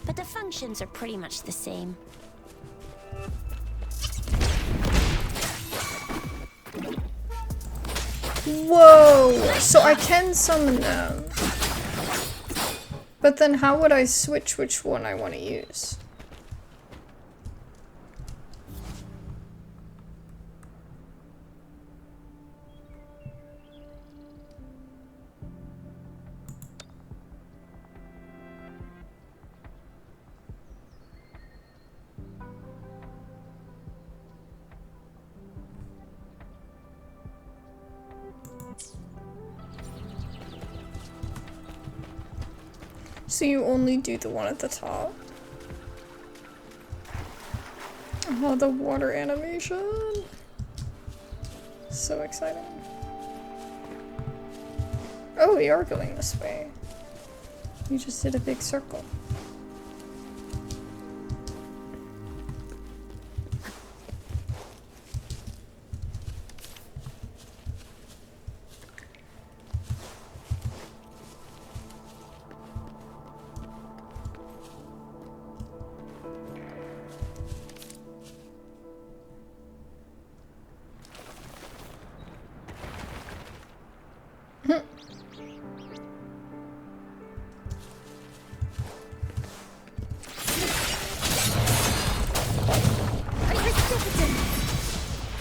but the functions are pretty much the same. Whoa! So I can summon them. But then how would I switch which one I want to use? So you only do the one at the top? Oh, the water animation! So exciting. Oh, we are going this way. You just did a big circle.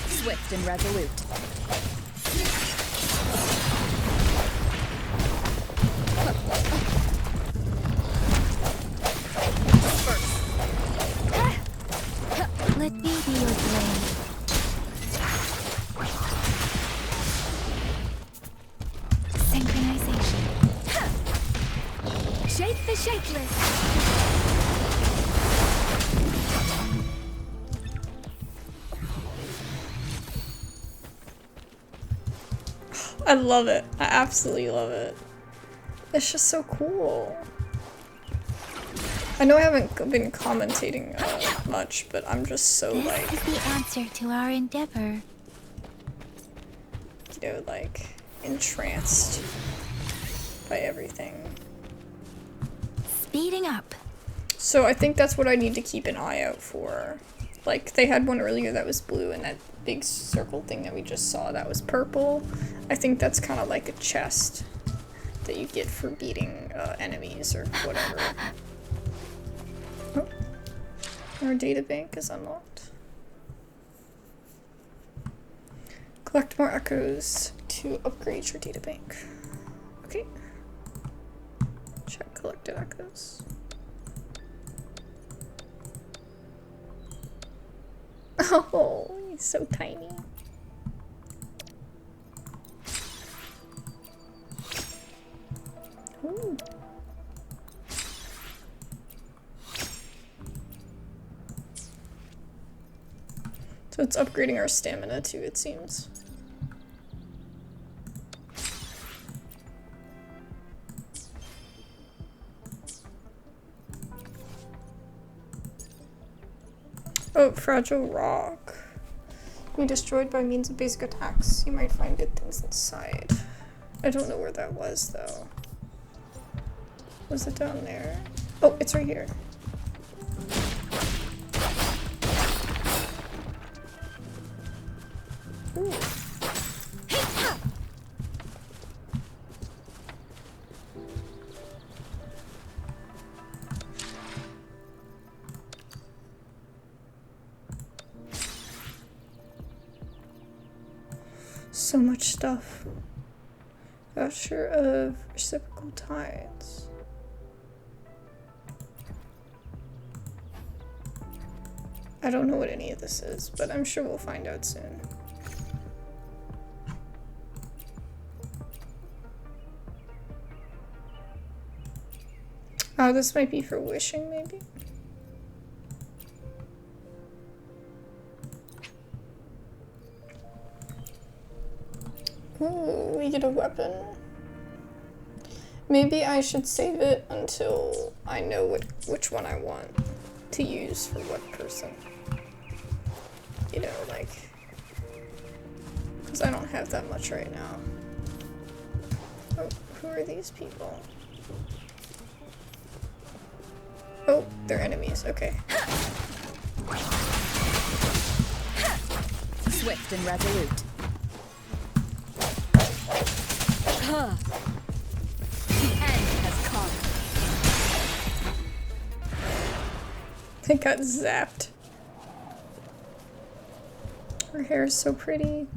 Swift and resolute. Let me be your blade. Synchronization. Shape the shapeless. I love it. I absolutely love it. It's just so cool. I know I haven't been commentating much, but I'm just so like, This is the answer to our endeavor. you know, like entranced by everything. Speeding up. So I think that's what I need to keep an eye out for. Like, they had one earlier that was blue, and that big circle thing that we just saw that was purple. I think that's kind of like a chest that you get for beating enemies or whatever. Oh. Our databank is unlocked. Collect more echoes to upgrade your databank. Okay. Check collected echoes. Oh, he's so tiny. Ooh. So it's upgrading our stamina too, it seems. Oh, fragile rock. Be destroyed by means of basic attacks. You might find good things inside. I don't know where that was though. Was it down there? Oh, it's right here. Ooh. So much stuff. Voucher of reciprocal tides. I don't know what any of this is, but I'm sure we'll find out soon. Oh, this might be for wishing, maybe? Ooh, we get a weapon. Maybe I should save it until I know which one I want to use for what person. You know, like, because I don't have that much right now. Oh, who are these people? Oh, they're enemies, okay. Swift and resolute. The end has come. I got zapped. Her hair is so pretty.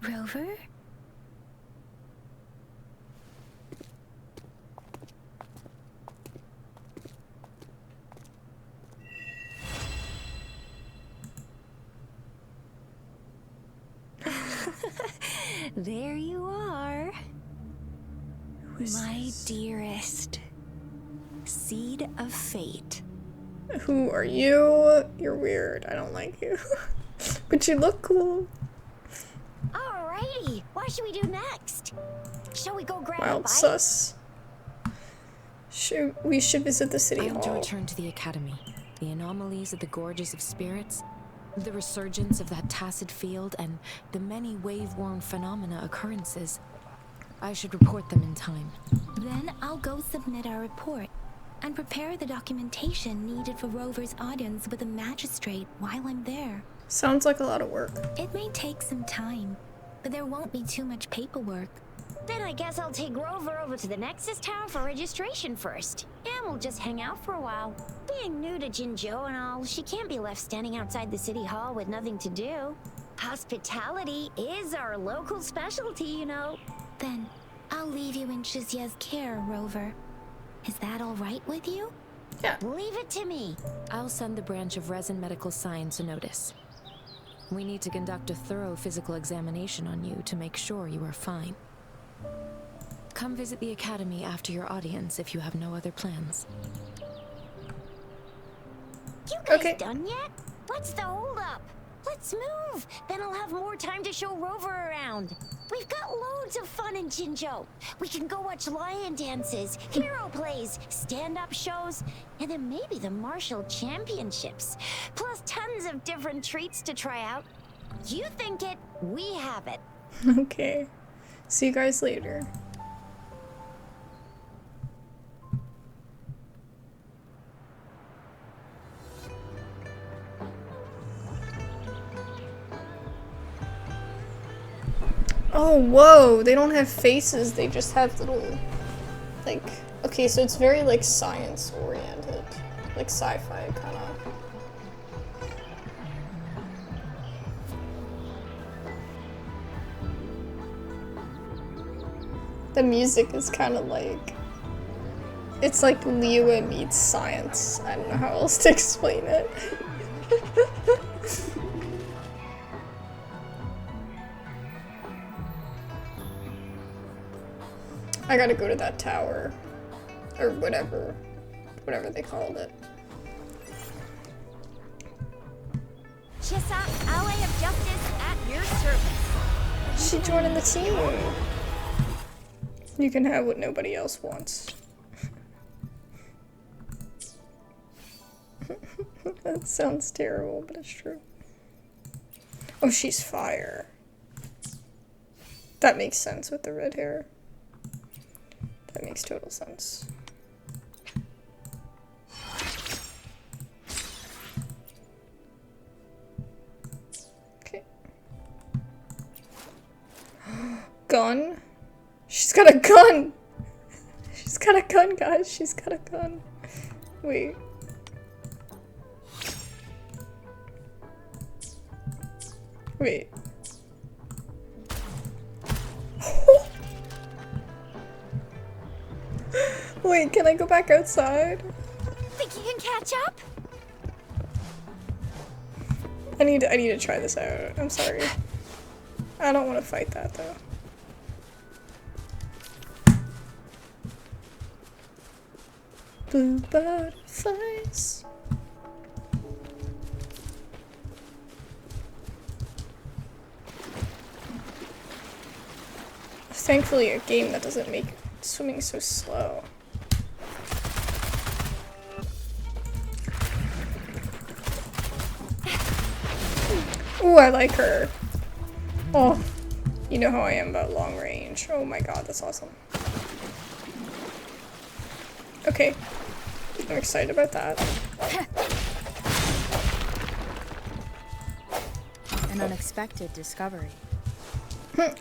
Rover? There you are. My dearest. Seed of fate. Who are you? You're weird. I don't like you. But you look cool. Alrighty, what should we do next? Shall we go grab a Wild bite? sus. We should visit the city I am to hall. return to the academy. The anomalies of the gorges of spirits, the resurgence of that tacit field, and the many wave-worn phenomena occurrences. I should report them in time. Then I'll go submit our report and prepare the documentation needed for Rover's audience with a magistrate while I'm there. Sounds like a lot of work. It may take some time, but there won't be too much paperwork. Then I guess I'll take Rover over to the Nexus Tower for registration first. And we'll just hang out for a while. Being new to Jinzhou and all, she can't be left standing outside the city hall with nothing to do. Hospitality is our local specialty, you know. Then I'll leave you in Shizye's care, Rover. Is that all right with you? Yeah. Leave it to me. I'll send the branch of Resin Medical Science a notice. We need to conduct a thorough physical examination on you to make sure you are fine. Come visit the academy after your audience if you have no other plans. You guys Okay. done yet? What's the holdup? Let's move. Then I'll have more time to show Rover around. We've got loads of fun in Jinzhou. We can go watch lion dances, hero plays, stand-up shows, and then maybe the martial championships. Plus tons of different treats to try out. You think it, we have it. Okay. See you guys later. Oh, whoa, they don't have faces, they just have little, like, okay, so it's very, like, science-oriented, like, sci-fi, kind of. The music is kind of like, it's like Liyue meets science. I don't know how else to explain it. I gotta go to that tower. Or whatever they called it. Chissa, Ally of Justice at your service. She joining the team. You can have what nobody else wants. That sounds terrible, but it's true. Oh, she's fire. That makes sense with the red hair. That makes total sense. Okay. Gun? She's got a gun! She's got a gun, guys. She's got a gun. Wait. Wait. Wait, can I go back outside? Think you can catch up? I need to try this out. I'm sorry. I don't want to fight that though. Blue butterflies. Thankfully, a game that doesn't make swimming so slow. Ooh, I like her. Oh, you know how I am about long range. Oh my god, that's awesome. Okay, I'm excited about that. An unexpected discovery.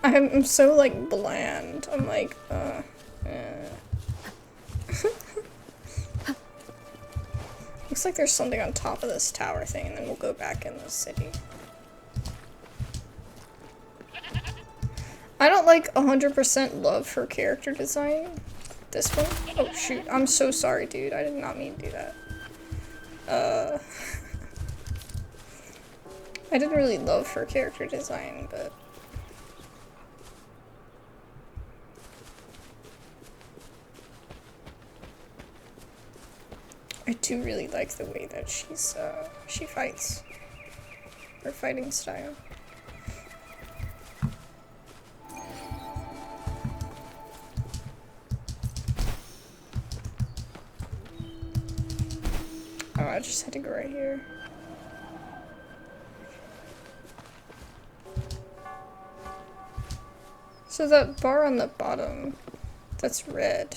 I'm so, like, bland. I'm like, Looks like there's something on top of this tower thing, and then we'll go back in the city. I don't, like, 100% love her character design. This one? Oh, shoot. I'm so sorry, dude. I did not mean to do that. I didn't really love her character design, but... I do really like the way that she fights. Her fighting style. Oh, I just had to go right here. So that bar on the bottom, that's red.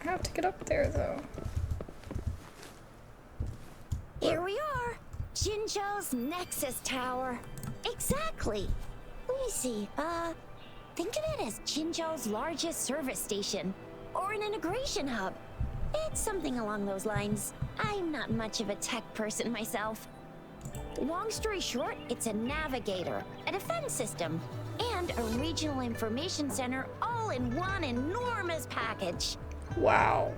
I have to get up there, though. Here we are! Jinzhou's Nexus Tower. Exactly. Let me see, think of it as Jinzhou's largest service station, or an integration hub. It's something along those lines. I'm not much of a tech person myself. Long story short, it's a navigator, a defense system, and a regional information center all in one enormous package. Wow.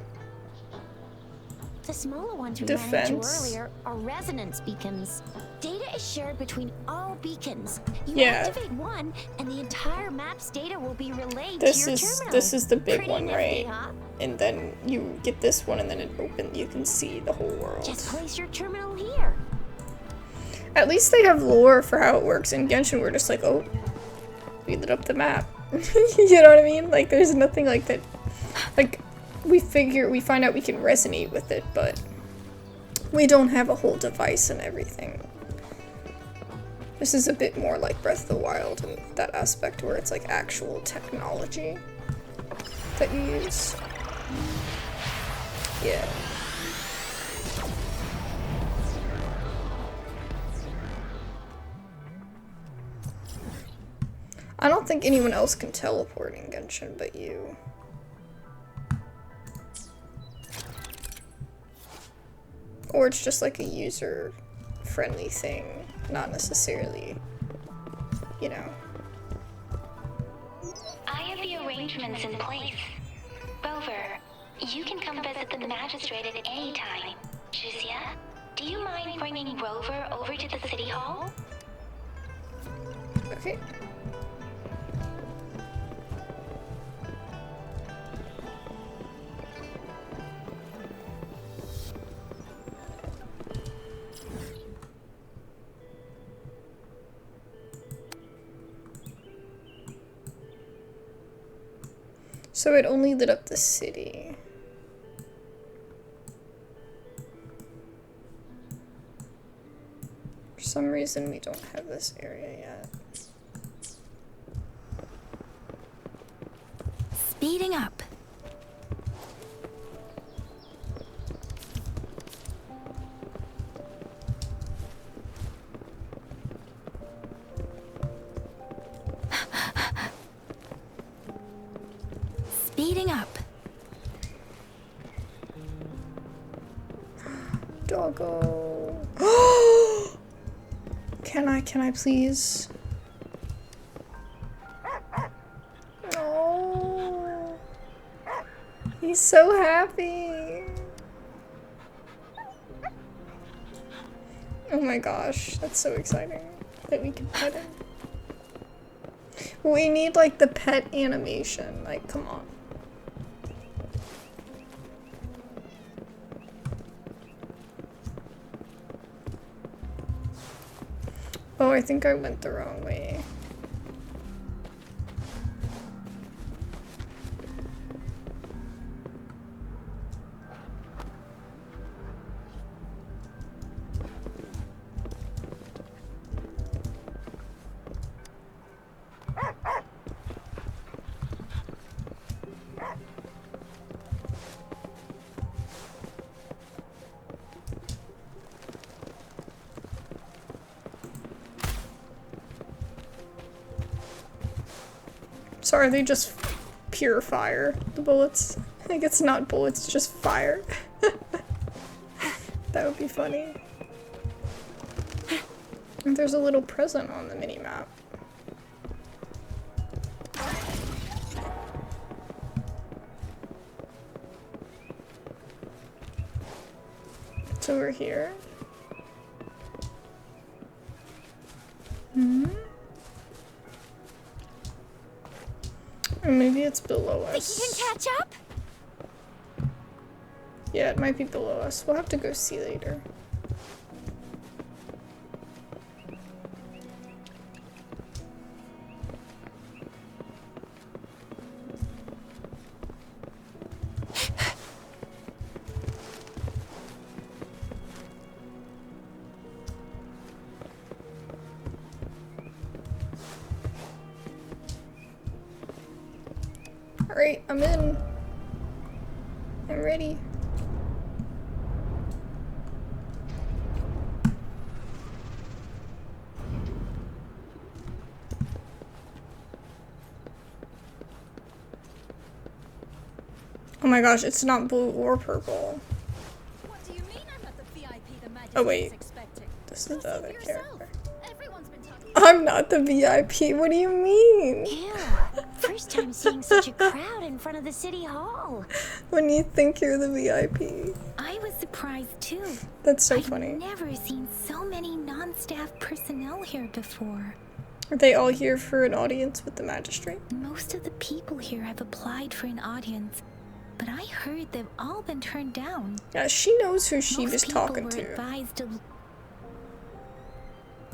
The smaller ones we ran into earlier are resonance beacons. Data is shared between all beacons. You activate one, and the entire map's data will be relayed to your terminal. This is the big Pretty one, nifty, right? huh? And then you get this one, and then it opens. You can see the whole world. Just place your terminal here. At least they have lore for how it works. In Genshin, we're just like, oh, we lit up the map. You know what I mean? Like, there's nothing like that. Like, we find out we can resonate with it, but we don't have a whole device and everything. This is a bit more like Breath of the Wild in that aspect where it's like actual technology that you use. Yeah. I don't think anyone else can teleport in Genshin but you. Or it's just like a user-friendly thing, not necessarily, you know. I have the arrangements in place. Rover, you can come visit the magistrate at any time. Juzia, do you mind bringing Rover over to the city hall? Okay. So it only lit up the city. For some reason we don't have this area yet. Speeding up. Speeding up. Doggo. Can I please? Oh, he's so happy. Oh my gosh, that's so exciting. that we can pet him. We need like the pet animation, like come on. Oh, I think I went the wrong way. So are they just pure fire, the bullets? I think it's not bullets, just fire. That would be funny. And there's a little present on the mini-map. So we're here. Hmm? Or maybe it's below us. Think you can catch up? Yeah, it might be below us. We'll have to go see later. Alright, I'm in. I'm ready. Oh my gosh, it's not blue or purple. What do you mean I'm not the VIP the Majesty Oh wait, is expecting? this is the other Yourself. character. Everyone's been talking. I'm not the VIP, what do you mean? Ew. First time seeing such a crowd in front of the city hall. When you think you're the VIP. I was surprised too. That's so I've funny. never seen so many non-staff personnel here before. Are they all here for an audience with the magistrate? Most of the people here have applied for an audience, but I heard they've all been turned down. Yeah, she knows who she Most was people talking were to. advised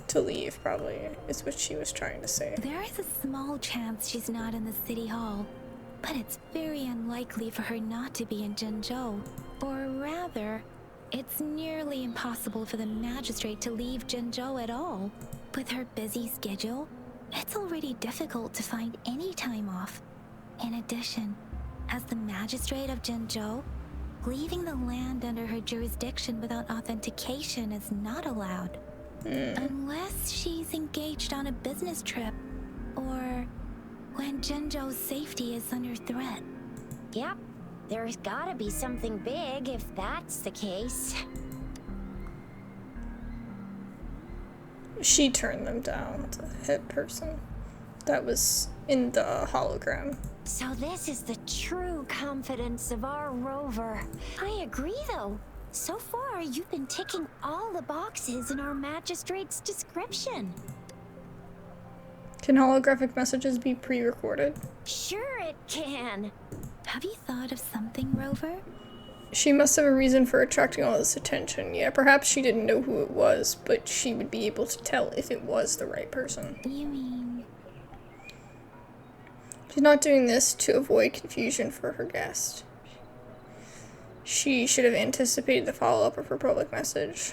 To leave, probably, is what she was trying to say. There is a small chance she's not in the city hall, but it's very unlikely for her not to be in Jinzhou. Or rather, it's nearly impossible for the magistrate to leave Jinzhou at all. With her busy schedule, it's already difficult to find any time off. In addition, as the magistrate of Jinzhou, leaving the land under her jurisdiction without authentication is not allowed. Unless she's engaged on a business trip, or when Jinzhou's safety is under threat. Yep. There's gotta be something big if that's the case. She turned them down, the head person. That was in the hologram. So this is the true confidence of our rover. I agree though. So far, you've been ticking all the boxes in our magistrate's description. Can holographic messages be pre-recorded? Sure it can. Have you thought of something, Rover? She must have a reason for attracting all this attention. Yeah, perhaps she didn't know who it was, but she would be able to tell if it was the right person. You mean... She's not doing this to avoid confusion for her guest. She should have anticipated the follow-up of her public message.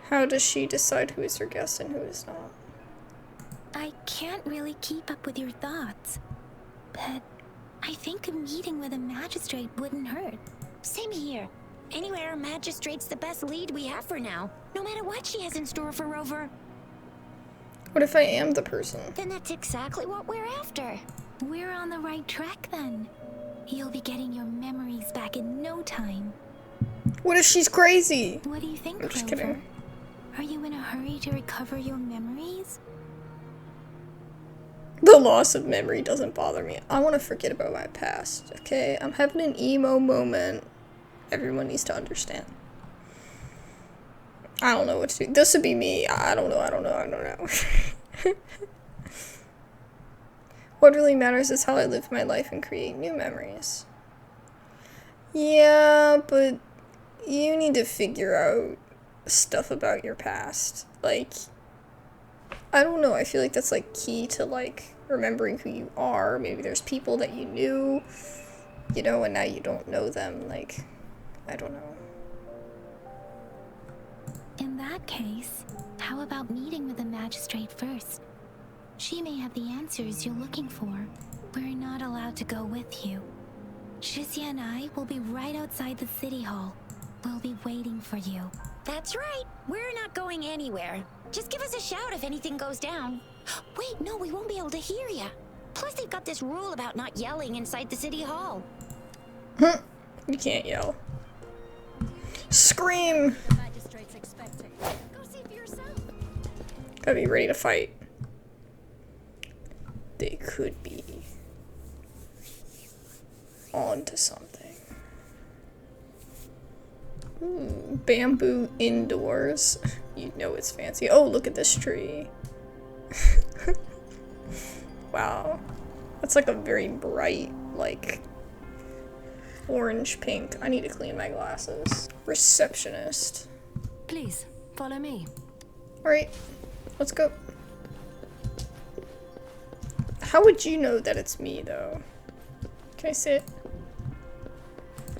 How does she decide who is her guest and who is not? I can't really keep up with your thoughts, but I think a meeting with a magistrate wouldn't hurt. Same here. Anyway, our magistrate's the best lead we have for now, no matter what she has in store for Rover. What if I am the person? Then that's exactly what we're after. We're on the right track then. You'll be getting your memories back in no time. What if she's crazy? What do you think, I'm just Rover? kidding. Are you in a hurry to recover your memories? The loss of memory doesn't bother me. I want to forget about my past, okay? I'm having an emo moment. Everyone needs to understand. I don't know what to do. This would be me. I don't know. What really matters is how I live my life and create new memories. Yeah, but you need to figure out stuff about your past. Like, I don't know. I feel like that's like key to like remembering who you are. Maybe there's people that you knew, you know, and now you don't know them. Like, I don't know. In that case, how about meeting with the magistrate first? She may have the answers you're looking for. We're not allowed to go with you. Shizia and I will be right outside the city hall. We'll be waiting for you. That's right. We're not going anywhere. Just give us a shout if anything goes down. Wait, no, we won't be able to hear ya. Plus, they've got this rule about not yelling inside the city hall. You can't yell. Scream! The magistrate's expecting. Go see for yourself. Gotta be ready to fight. They could be on to something. Ooh, bamboo indoors. You know it's fancy. Oh, look at this tree. Wow. That's like a very bright, like, orange pink. I need to clean my glasses. Receptionist. Please, follow me. Alright, let's go. How would you know that it's me, though? Can I sit?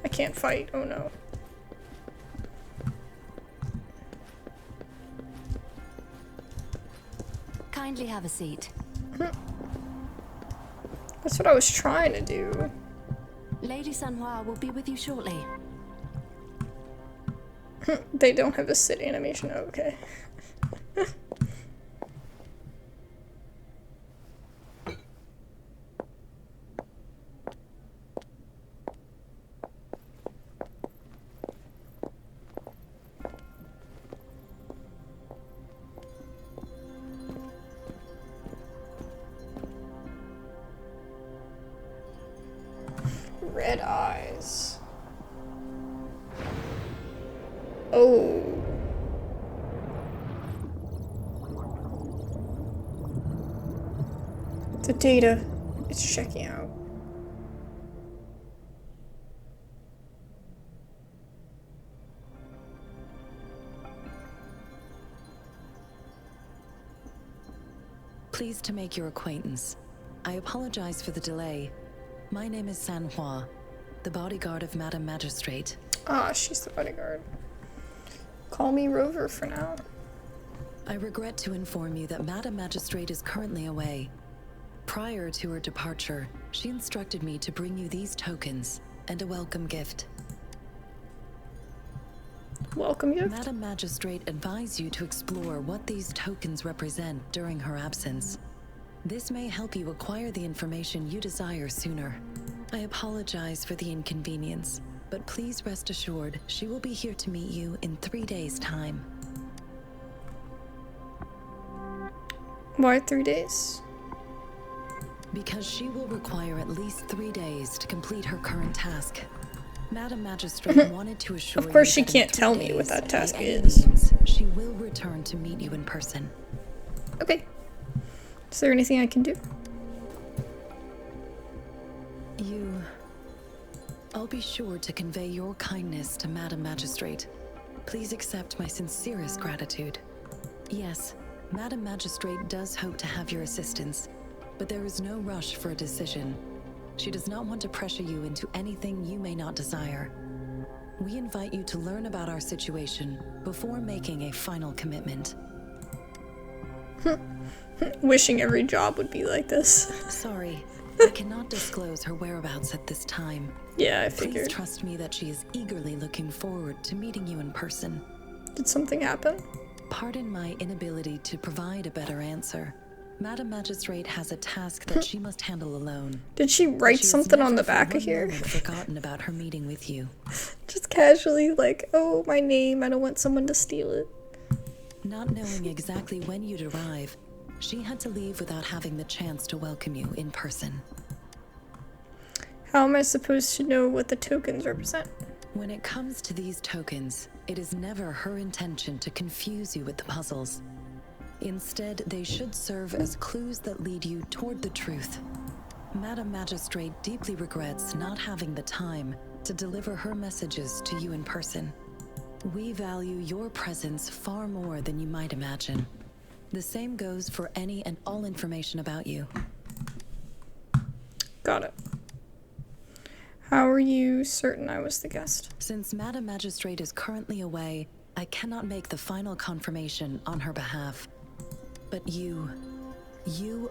I can't fight. Oh, no. Kindly have a seat. That's what I was trying to do. Lady Sanhua will be with you shortly. They don't have a sit animation. Oh, okay. Red eyes. Oh. The data is checking out. Pleased to make your acquaintance. I apologize for the delay. My name is Sanhua, the bodyguard of Madam Magistrate. Ah, she's the bodyguard. Call me Rover for now. I regret to inform you that Madam Magistrate is currently away. Prior to her departure, she instructed me to bring you these tokens and a welcome gift. Welcome gift? Madam Magistrate advised you to explore what these tokens represent during her absence. This may help you acquire the information you desire sooner. I apologize for the inconvenience, but please rest assured she will be here to meet you in 3 days' time. Why 3 days? Because she will require at least 3 days to complete her current task. Madam Magistrate wanted to assure you Of course she that in can't 3 tell me what days, that task by any is. means, she will return to meet you in person. Okay. Is there anything I can do? I'll be sure to convey your kindness to Madam Magistrate. Please accept my sincerest gratitude. Yes, Madam Magistrate does hope to have your assistance, but there is no rush for a decision. She does not want to pressure you into anything you may not desire. We invite you to learn about our situation before making a final commitment. Wishing every job would be like this. Sorry, I cannot disclose her whereabouts at this time. Yeah, I Please figured. trust me that she is eagerly looking forward to meeting you in person. Did something happen? Pardon my inability to provide a better answer. Madam Magistrate has a task that she must handle alone. Did she write She has something on never the for back of one here? moment forgotten about her meeting with you. Just casually like, oh, my name, I don't want someone to steal it. Not knowing exactly when you'd arrive, she had to leave without having the chance to welcome you in person. How am I supposed to know what the tokens represent? When it comes to these tokens, it is never her intention to confuse you with the puzzles. Instead, they should serve as clues that lead you toward the truth. Madam Magistrate deeply regrets not having the time to deliver her messages to you in person. We value your presence far more than you might imagine. The same goes for any and all information about you. Got it. How are you certain I was the guest? Since Madam Magistrate is currently away, I cannot make the final confirmation on her behalf. But you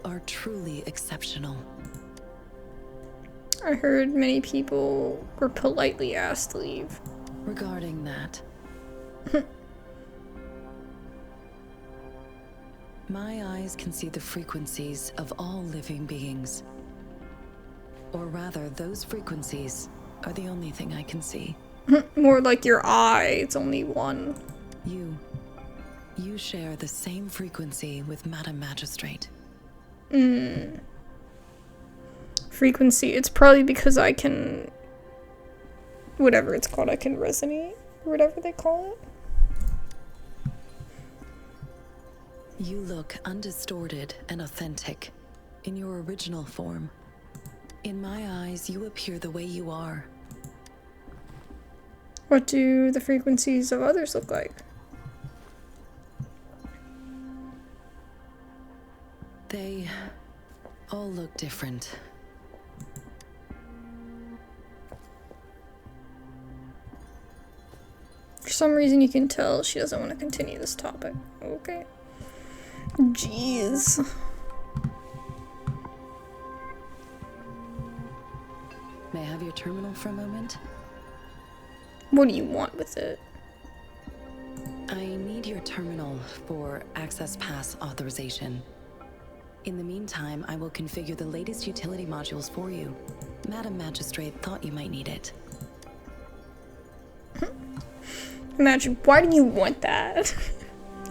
are truly exceptional. I heard many people were politely asked to leave. Regarding that, my eyes can see the frequencies of all living beings. Or rather, those frequencies are the only thing I can see. More like your eye, it's only one. You share the same frequency with Madam Magistrate. Frequency, it's probably because I can... whatever it's called, I can resonate, or whatever they call it. You look undistorted and authentic, in your original form. In my eyes, you appear the way you are. What do the frequencies of others look like? They all look different. For some reason you can tell she doesn't want to continue this topic. Okay. Jeez. May I have your terminal for a moment? What do you want with it? I need your terminal for access pass authorization. In the meantime, I will configure the latest utility modules for you. Madam Magistrate thought you might need it. Imagine, why do you want that?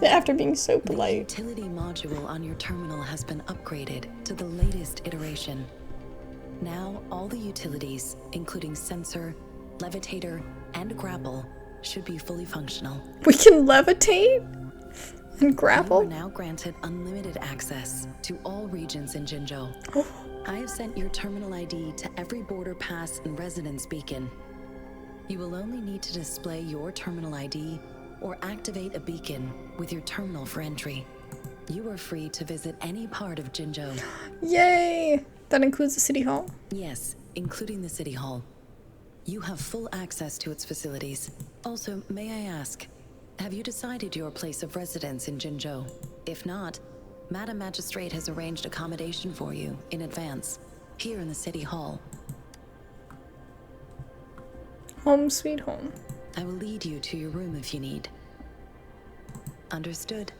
After being so polite. The utility module on your terminal has been upgraded to the latest iteration. Now, all the utilities, including sensor, levitator, and grapple, should be fully functional. We can levitate? And grapple? You are now granted unlimited access to all regions in Jinzhou. Oh. I have sent your terminal ID to every border pass and residence beacon. You will only need to display your terminal ID or activate a beacon with your terminal for entry. You are free to visit any part of Jinzhou. Yay! That includes the city hall? Yes, including the city hall. You have full access to its facilities. Also, may I ask, have you decided your place of residence in Jinzhou? If not, Madam Magistrate has arranged accommodation for you in advance, here in the city hall. Home sweet home. I will lead you to your room if you need. Understood.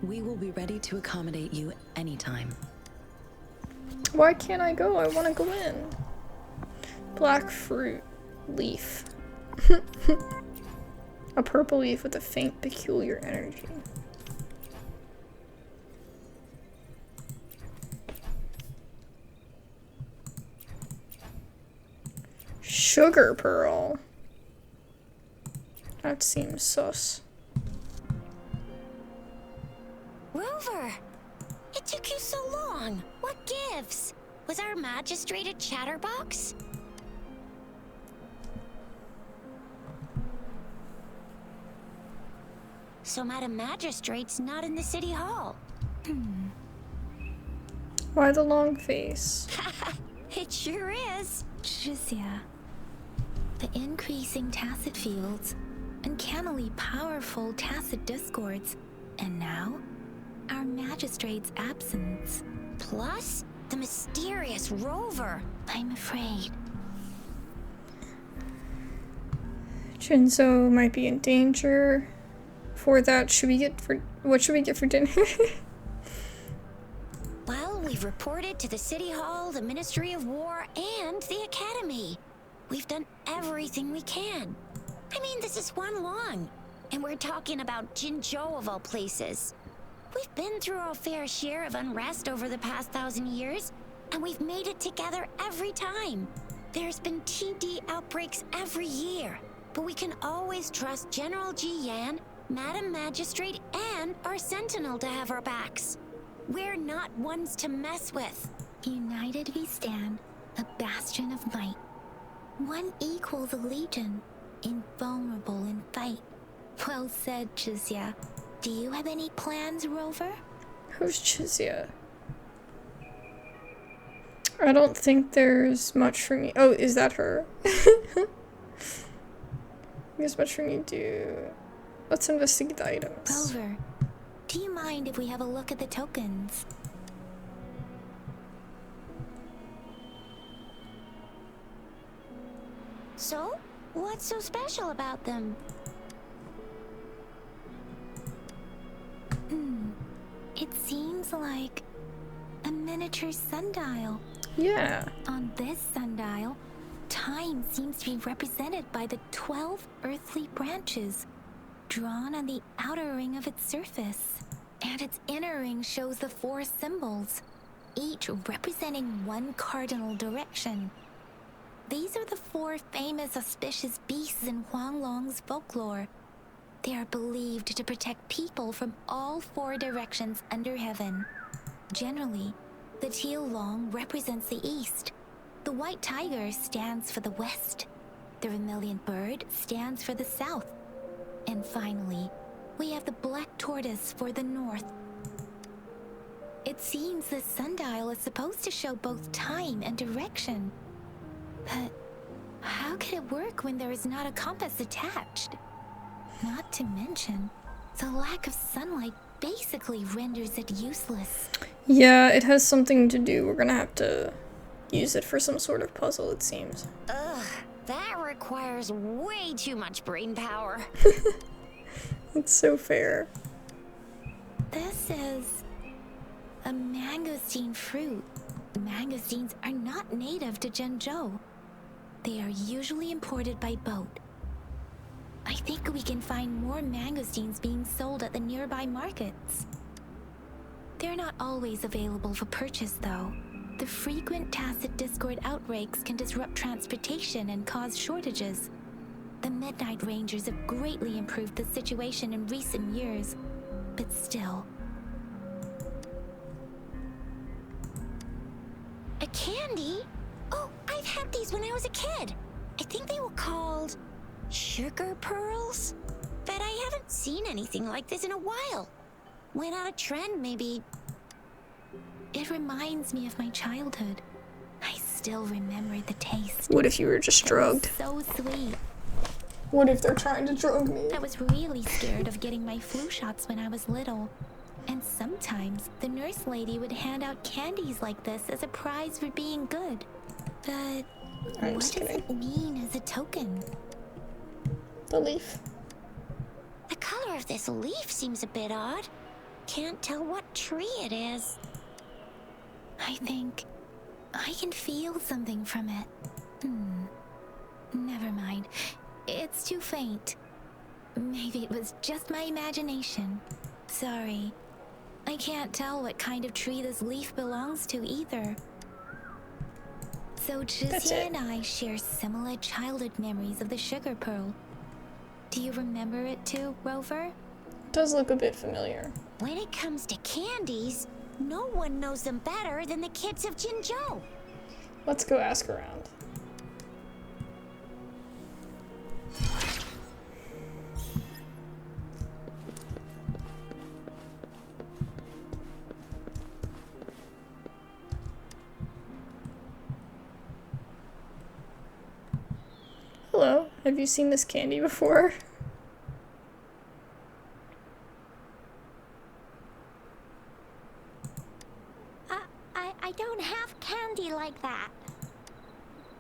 We will be ready to accommodate you anytime. Why can't I go? I want to go in. Black fruit. Leaf. A purple leaf with a faint, peculiar energy. Sugar pearl. That seems sus. Rover! It took you so long. What gives? Was our magistrate a chatterbox? So Madam Magistrate's not in the city hall. Why the long face? It sure is. Shizia. The increasing tacit fields, uncannily powerful tacit discords, and now, our magistrate's absence. Plus, the mysterious Rover. I'm afraid. Jinzhou might be in danger. For that, what should we get for dinner? Well, we've reported to the City Hall, the Ministry of War, and the Academy. We've done everything we can. I mean, this is one long. And we're talking about Jinzhou of all places. We've been through our fair share of unrest over the past 1,000 years, and we've made it together every time. There's been TD outbreaks every year, but we can always trust General Ji Yan, Madam Magistrate, and our Sentinel to have our backs. We're not ones to mess with. United we stand, a bastion of might. One equals a legion, invulnerable in fight. Well said, Chizia. Do you have any plans, Rover? Who's Chizia? I don't think there's much for me. Oh, is that her? There's much for me to do. Let's investigate the items. Rover, do you mind if we have a look at the tokens? So, what's so special about them? It seems like a miniature sundial. Yeah. On this sundial, time seems to be represented by the 12 earthly branches drawn on the outer ring of its surface. And its inner ring shows the 4 symbols, each representing one cardinal direction. These are the 4 famous auspicious beasts in Huanglong's folklore. They are believed to protect people from all 4 directions under heaven. Generally, the teal long represents the east. The white tiger stands for the west. The vermilion bird stands for the south. And finally, we have the black tortoise for the north. It seems the sundial is supposed to show both time and direction. But how could it work when there is not a compass attached? Not to mention, the lack of sunlight basically renders it useless. Yeah, it has something to do. We're gonna have to use it for some sort of puzzle, it seems. Ugh, that requires way too much brain power. It's so fair. This is a mangosteen fruit. Mangosteens are not native to Zhengzhou. They are usually imported by boat. I think we can find more mangosteens being sold at the nearby markets. They're not always available for purchase, though. The frequent tacit discord outbreaks can disrupt transportation and cause shortages. The Midnight Rangers have greatly improved the situation in recent years, but still. A candy? Oh, I've had these when I was a kid. I think they were called sugar pearls? But I haven't seen anything like this in a while. Went out of trend, maybe. It reminds me of my childhood. I still remember the taste. What if you were just drugged? So sweet. What if they're trying to drug me? I was really scared of getting my flu shots when I was little. And sometimes the nurse lady would hand out candies like this as a prize for being good. But I'm what just does kidding. it mean as a token? The leaf. The color of this leaf seems a bit odd. Can't tell what tree it is. I think I can feel something from it. Never mind. It's too faint. Maybe it was just my imagination. Sorry. I can't tell what kind of tree this leaf belongs to either. So Chizia and I share similar childhood memories of the sugar pearl. Do you remember it too, Rover? It does look a bit familiar. When it comes to candies, no one knows them better than the kids of Jinzhou. Let's go ask around. Hello, have you seen this candy before? I don't have candy like that.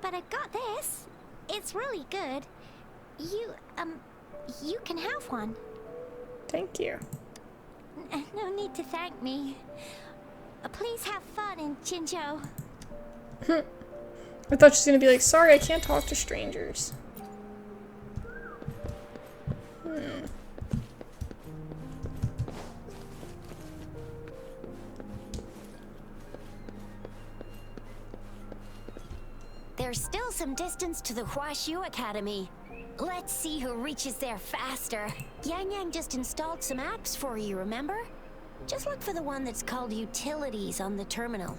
But I've got this. It's really good. You can have one. Thank you. No need to thank me. Please have fun in Jinzhou. I thought she was gonna be like, sorry, I can't talk to strangers. there's still some distance to the Huashu Academy. Let's see who reaches there faster. Yang Yang just installed some apps for you, remember? Just look for the one that's called Utilities on the terminal.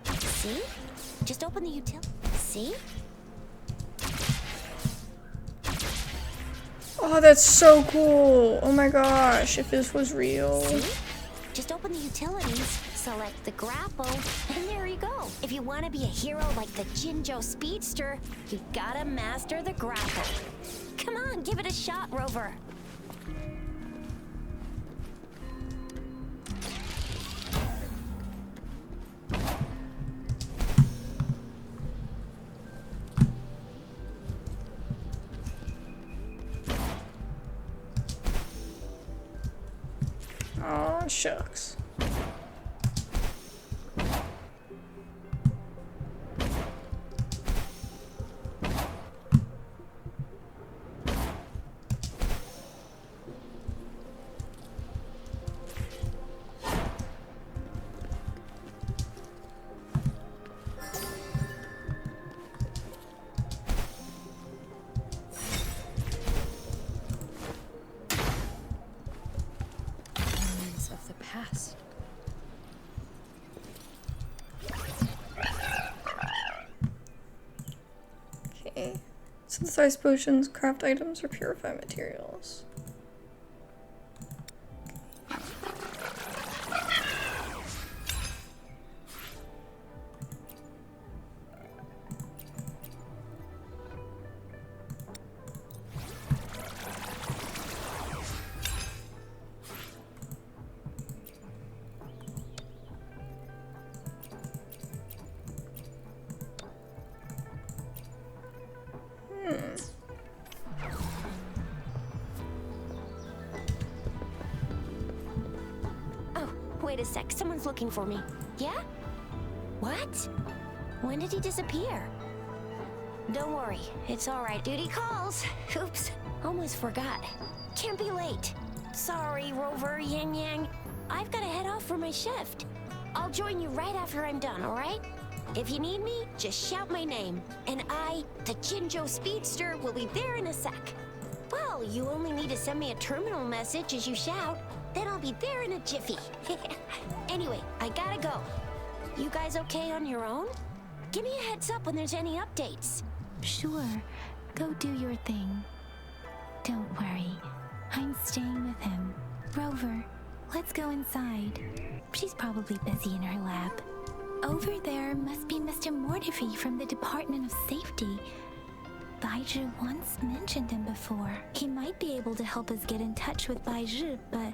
See? Just open the See? Oh, that's so cool. Oh my gosh, if this was real. See? Just open the utilities, select the grapple, and there you go. If you want to be a hero like the Jinzhou Speedster, you gotta master the grapple. Come on, give it a shot, Rover. Aw, shucks. Of the past. Okay. Synthesize potions, craft items, or purify materials. Oh, wait a sec. Someone's looking for me. Yeah? What? When did he disappear? Don't worry. It's all right. Duty calls. Oops. Almost forgot. Can't be late. Sorry, Rover, Yang Yang. I've got to head off for my shift. I'll join you right after I'm done, all right? If you need me, just shout my name. And I, the Jinzhou Speedster, will be there in a sec. Well, you only need to send me a terminal message as you shout. Then I'll be there in a jiffy. Anyway, I gotta go. You guys okay on your own? Give me a heads up when there's any updates. Sure, go do your thing. Don't worry, I'm staying with him. Rover, let's go inside. She's probably busy in her lab. Over there must be Mr. Mortefi from the Department of Safety. Baizhi once mentioned him before. He might be able to help us get in touch with Baizhi, but,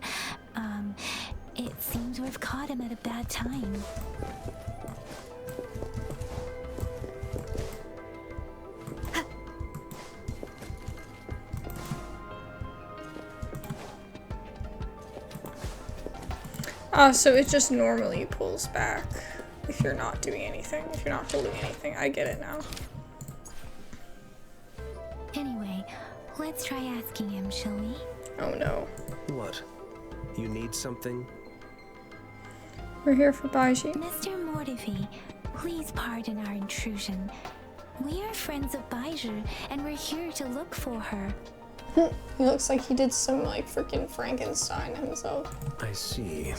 it seems we've caught him at a bad time. So it just normally pulls back if you're not doing anything, if you're not holding anything. I get it now. Anyway, let's try asking him, shall we? Oh no. What? You need something? We're here for Baizhi. Mr. Mortefi, please pardon our intrusion. We are friends of Baizhi, and we're here to look for her. He looks like he did some, like, freaking Frankenstein himself. I see.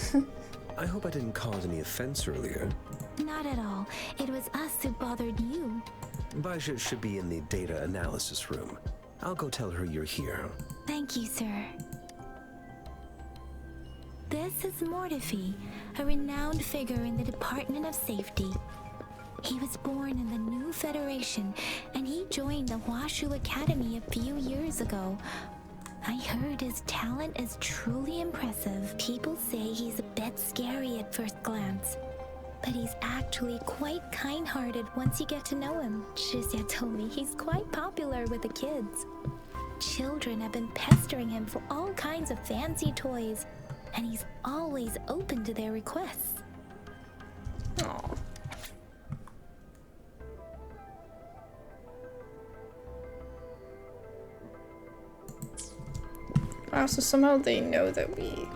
I hope I didn't cause any offense earlier. Not at all. It was us who bothered you. Baizhi should be in the data analysis room. I'll go tell her you're here. Thank you, sir. This is Mortefi, a renowned figure in the Department of Safety. He was born in the new Federation, and he joined the Huashu Academy a few years ago. I heard his talent is truly impressive. People say he's a bit scary at first glance, but he's actually quite kind-hearted once you get to know him. Shizia told me he's quite popular with the kids. Children have been pestering him for all kinds of fancy toys, and he's always open to their requests. Aww. Wow, so somehow they know that we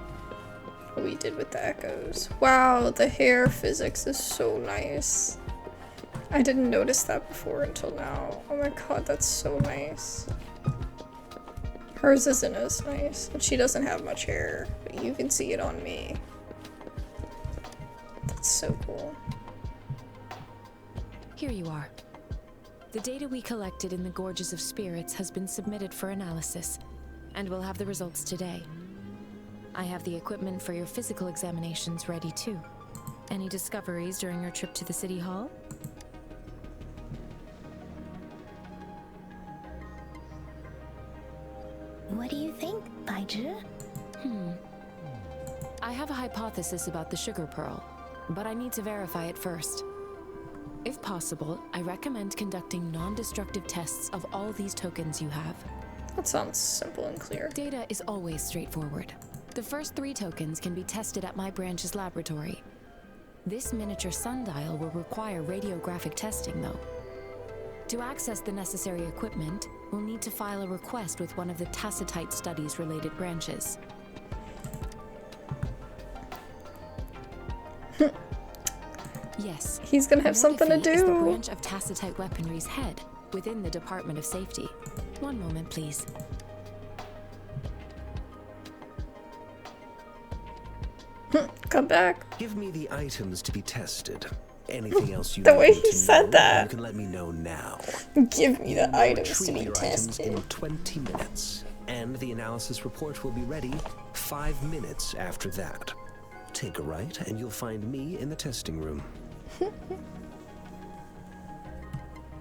what we did with the echoes. Wow, the hair physics is so nice. I didn't notice that before until now. Oh my god, that's so nice. Hers isn't as nice, and she doesn't have much hair, but you can see it on me. That's so cool. Here you are. The data we collected in the Gorges of Spirits has been submitted for analysis, and we'll have the results today. I have the equipment for your physical examinations ready too. Any discoveries during your trip to the City Hall? What do you think, Baizhi? I have a hypothesis about the sugar pearl, but I need to verify it first. If possible, I recommend conducting non-destructive tests of all these tokens you have. That sounds simple and clear. Data is always straightforward. The first 3 tokens can be tested at my branch's laboratory. This miniature sundial will require radiographic testing, though. To access the necessary equipment, we'll need to file a request with one of the Tacitite Studies-related branches. Yes. He's gonna have something to Mortefi is the do. branch of Tacitite Weaponry's head within the Department of Safety. One moment, please. Come back. Give me the items to be tested. Anything else you The need way he to said know, that. you can let me know now. Give me the You'll items to retrieve be your items tested. in 20 minutes, and the analysis report will be ready 5 minutes after that. Take a right, and you'll find me in the testing room.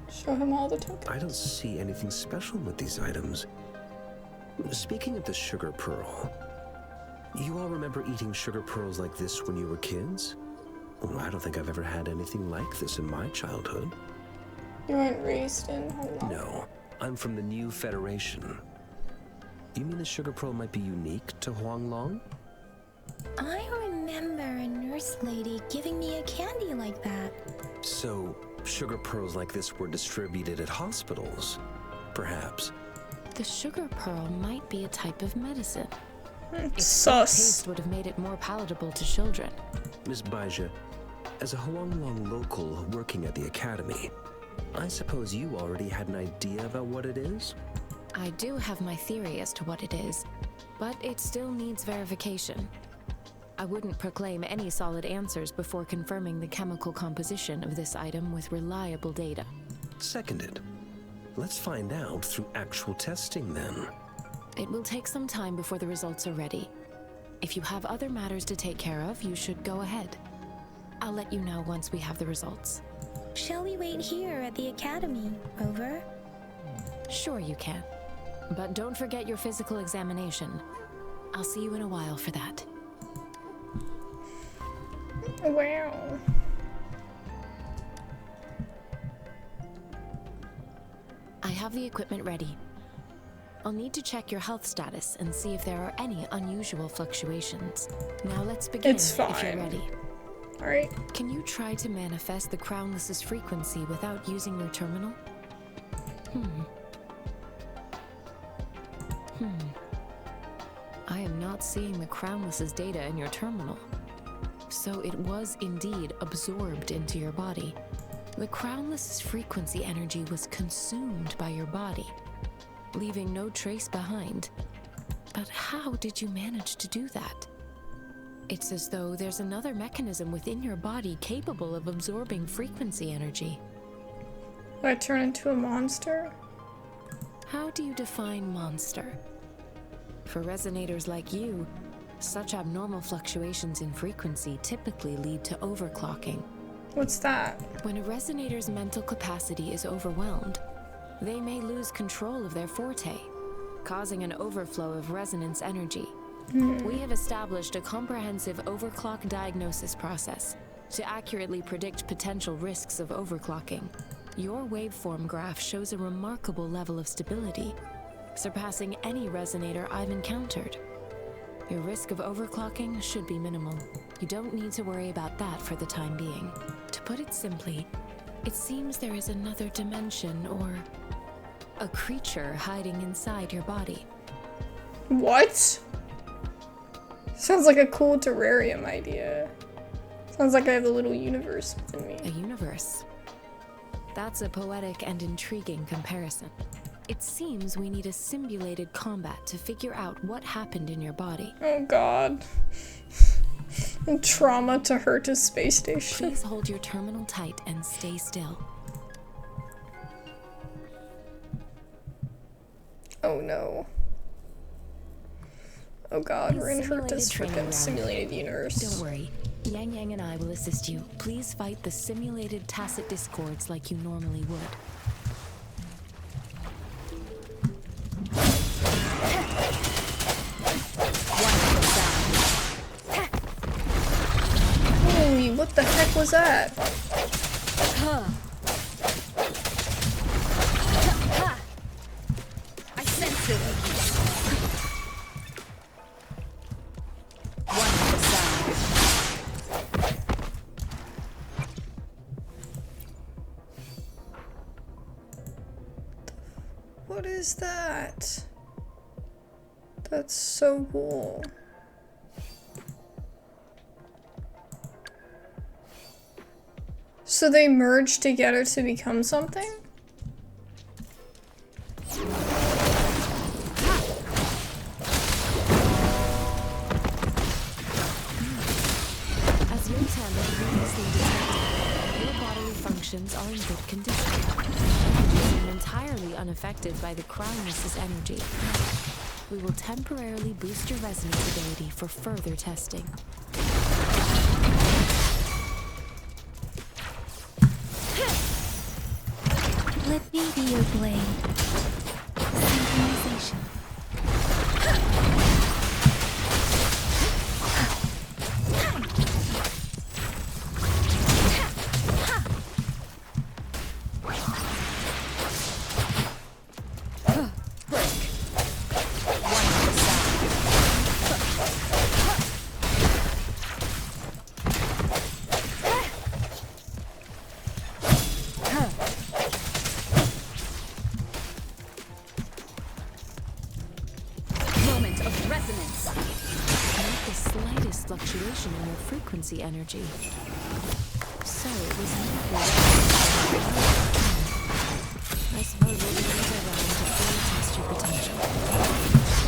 Show him all the tokens. I don't see anything special with these items. Speaking of the sugar pearl, you all remember eating sugar pearls like this when you were kids? Well, I don't think I've ever had anything like this in my childhood. You weren't raised in Hong Kong? No, I'm from the New Federation. You mean the sugar pearl might be unique to Huanglong? I remember a nurse lady giving me a candy like that. So, sugar pearls like this were distributed at hospitals, perhaps. The sugar pearl might be a type of medicine. Its Sus. taste would have made it more palatable to children. Miss Baizhi, as a Huanglong local working at the academy, I suppose you already had an idea about what it is? I do have my theory as to what it is, but it still needs verification. I wouldn't proclaim any solid answers before confirming the chemical composition of this item with reliable data. Seconded. Let's find out through actual testing then. It will take some time before the results are ready. If you have other matters to take care of, you should go ahead. I'll let you know once we have the results. Shall we wait here at the academy? Over? Sure you can. But don't forget your physical examination. I'll see you in a while for that. Wow. I have the equipment ready. I'll need to check your health status and see if there are any unusual fluctuations. Now let's begin It's if you're fine. ready. Alright. Can you try to manifest the Crownless's frequency without using your terminal? I am not seeing the Crownless's data in your terminal. So it was indeed absorbed into your body. The Crownless's frequency energy was consumed by your body, leaving no trace behind. But how did you manage to do that? It's as though there's another mechanism within your body capable of absorbing frequency energy. Would I turn into a monster? How do you define monster? For resonators like you, such abnormal fluctuations in frequency typically lead to overclocking. What's that? When a resonator's mental capacity is overwhelmed, they may lose control of their forte, causing an overflow of resonance energy. We have established a comprehensive overclock diagnosis process to accurately predict potential risks of overclocking. Your waveform graph shows a remarkable level of stability, surpassing any resonator I've encountered. Your risk of overclocking should be minimal. You don't need to worry about that for the time being. To put it simply, it seems there is another dimension or a creature hiding inside your body. What? Sounds like a cool terrarium idea. Sounds like I have a little universe within me. A universe? That's a poetic and intriguing comparison. It seems we need a simulated combat to figure out what happened in your body. Oh god. Trauma to Herta's space station. Please hold your terminal tight and stay still. Oh no. Oh god, we're in Simulated Herta's training freaking ground. simulated universe. Don't worry. Yang Yang and I will assist you. Please fight the simulated tacit discords like you normally would. Holy, what the heck was that? I sense it. What is that? That's so cool. So they merged together to become something? As your talent previously detected, your bodily functions are in good condition. You seem entirely unaffected by the Crownless's energy. We will temporarily boost your resonance ability for further testing. Let me be your blade. Synchronization. Moment of resonance. Not the slightest fluctuation in your frequency energy. So it was not I suppose we'll do another round to fully test your potential.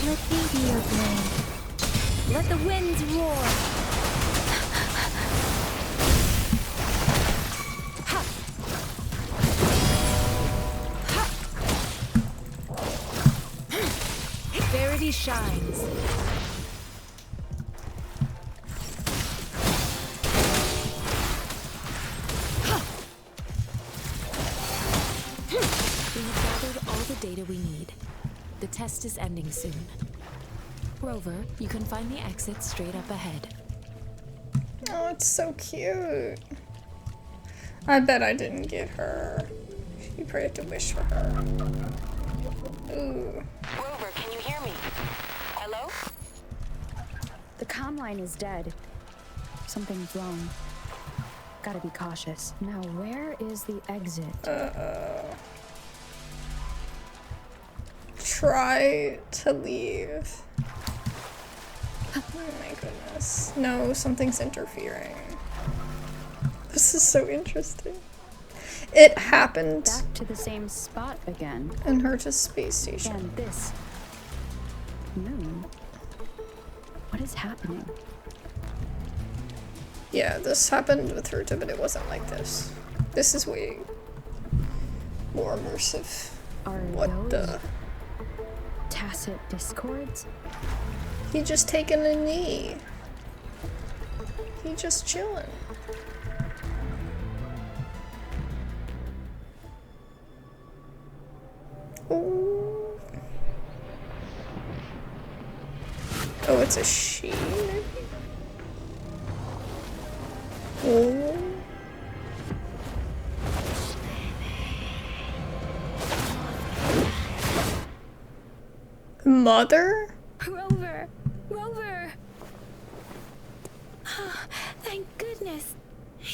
Let me be your blade. Let the winds roar. Verity shines. We have gathered all the data we need. The test is ending soon. Rover, you can find the exit straight up ahead. Oh, it's so cute. I bet I didn't get her. You probably have to wish for her. Ooh. Rover, can you hear me? Hello? The comm line is dead. Something's wrong. Gotta be cautious. Now, where is the exit? Try to leave. Oh my goodness. No, something's interfering. This is so interesting. It happened Back to the same spot again. in Herta's space station. And this moon. What is happening? Yeah, this happened with Herta, but it wasn't like this. This is way more immersive. Are What those the? tacit discords? He just taking a knee. He just chilling. Ooh. Oh, it's a she, maybe? Oh. Mother? Rover! Rover! Thank goodness.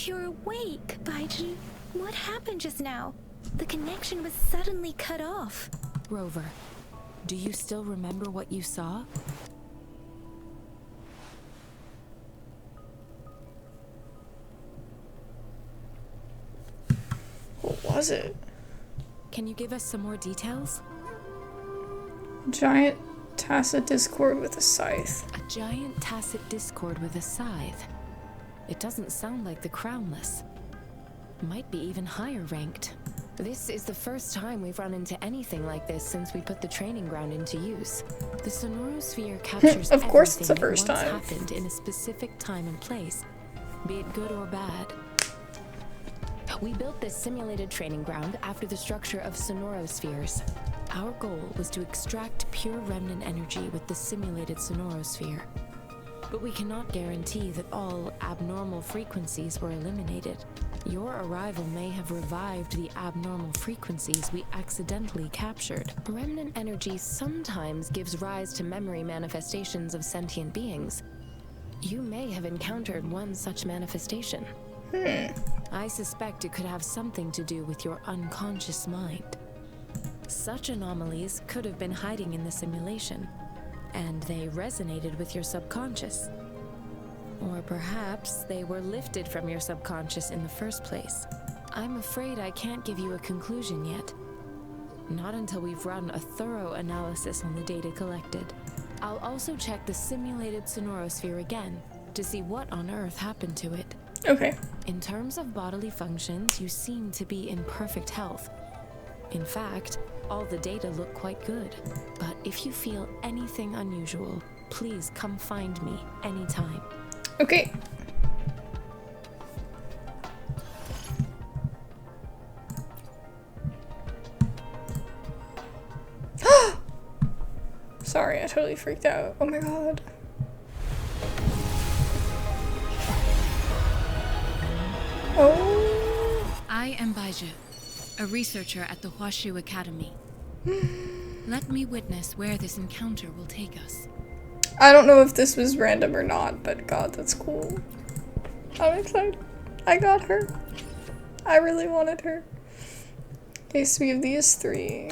You're awake, Baiji. What happened just now? The connection was suddenly cut off. Rover, do you still remember what you saw? What was it? Can you give us some more details? Giant tacit discord with a scythe. A giant tacit discord with a scythe. It doesn't sound like the Crownless. Might be even higher ranked. This is the first time we've run into anything like this since we put the training ground into use. The Sonorosphere captures Of course it's the everything first that once time. happened in a specific time and place, be it good or bad. We built this simulated training ground after the structure of Sonorospheres. Our goal was to extract pure remnant energy with the simulated Sonorosphere. But we cannot guarantee that all abnormal frequencies were eliminated. Your arrival may have revived the abnormal frequencies we accidentally captured. Remnant energy sometimes gives rise to memory manifestations of sentient beings. You may have encountered one such manifestation. I suspect it could have something to do with your unconscious mind. Such anomalies could have been hiding in the simulation, and they resonated with your subconscious. Or perhaps they were lifted from your subconscious in the first place. I'm afraid I can't give you a conclusion yet. Not until we've run a thorough analysis on the data collected. I'll also check the simulated Sonorosphere again to see what on earth happened to it. Okay. In terms of bodily functions, you seem to be in perfect health. In fact, all the data look quite good. But if you feel anything unusual, please come find me anytime. Okay. Sorry, I totally freaked out. Oh my god. Oh. I am Baiju, a researcher at the Huashu Academy. Let me witness where this encounter will take us. I don't know if this was random or not, but god, that's cool. I'm excited. I got her. I really wanted her. Okay, so we have these three.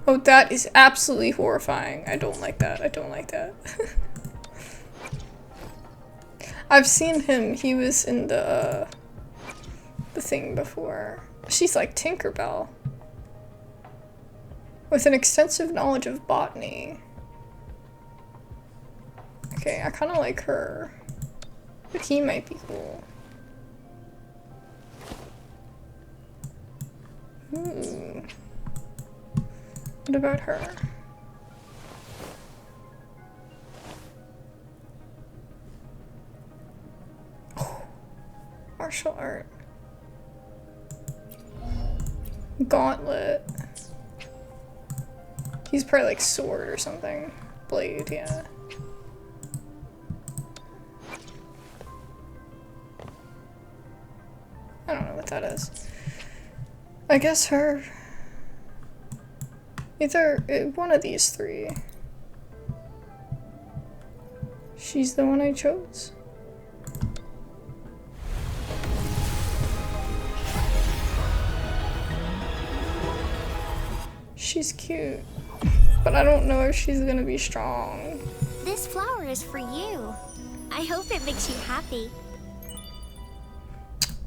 Oh, that is absolutely horrifying. I don't like that. I don't like that. I've seen him. He was in the thing before. She's like Tinkerbell. With an extensive knowledge of botany. Okay, I kind of like her. But he might be cool. Ooh. What about her? Oh, martial art. Gauntlet. He's probably like sword or something. Blade, yeah. I don't know what that is. I guess her. Either one of these three. She's the one I chose. She's cute, but I don't know if she's gonna be strong. This flower is for you. I hope it makes you happy.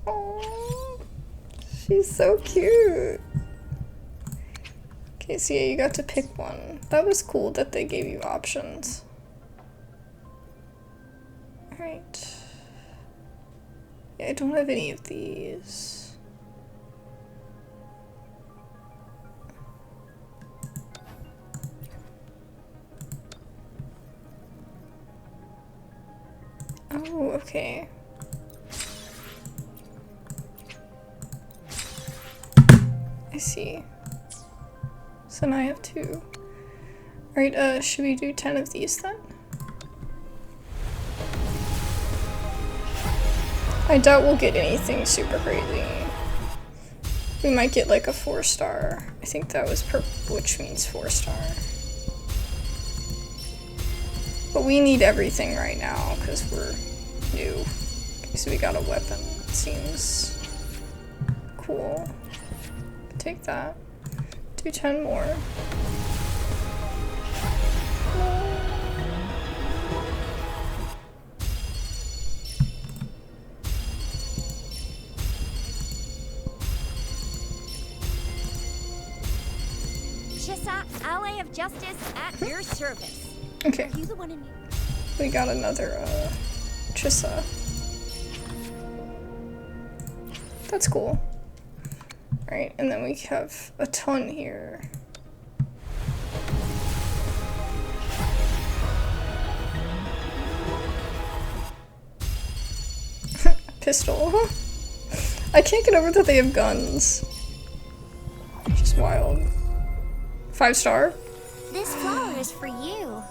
Oh, she's so cute. Okay, so yeah, you got to pick one. That was cool that they gave you options. Alright. Yeah, I don't have any of these. Oh, okay. see. So now I have 2. Alright, should we do 10 of these then? I doubt we'll get anything super crazy. We might get like a 4-star. I think that was which means 4-star. But we need everything right now because we're new. Okay, so we got a weapon. It seems cool. Take that. Do 10 more. Chissa, ally of justice at your service. Okay. Are you the one in We got another, Chissa. That's cool. Alright, and then we have a ton here. Pistol. I can't get over that they have guns. Just wild. 5-star? This flower is for you.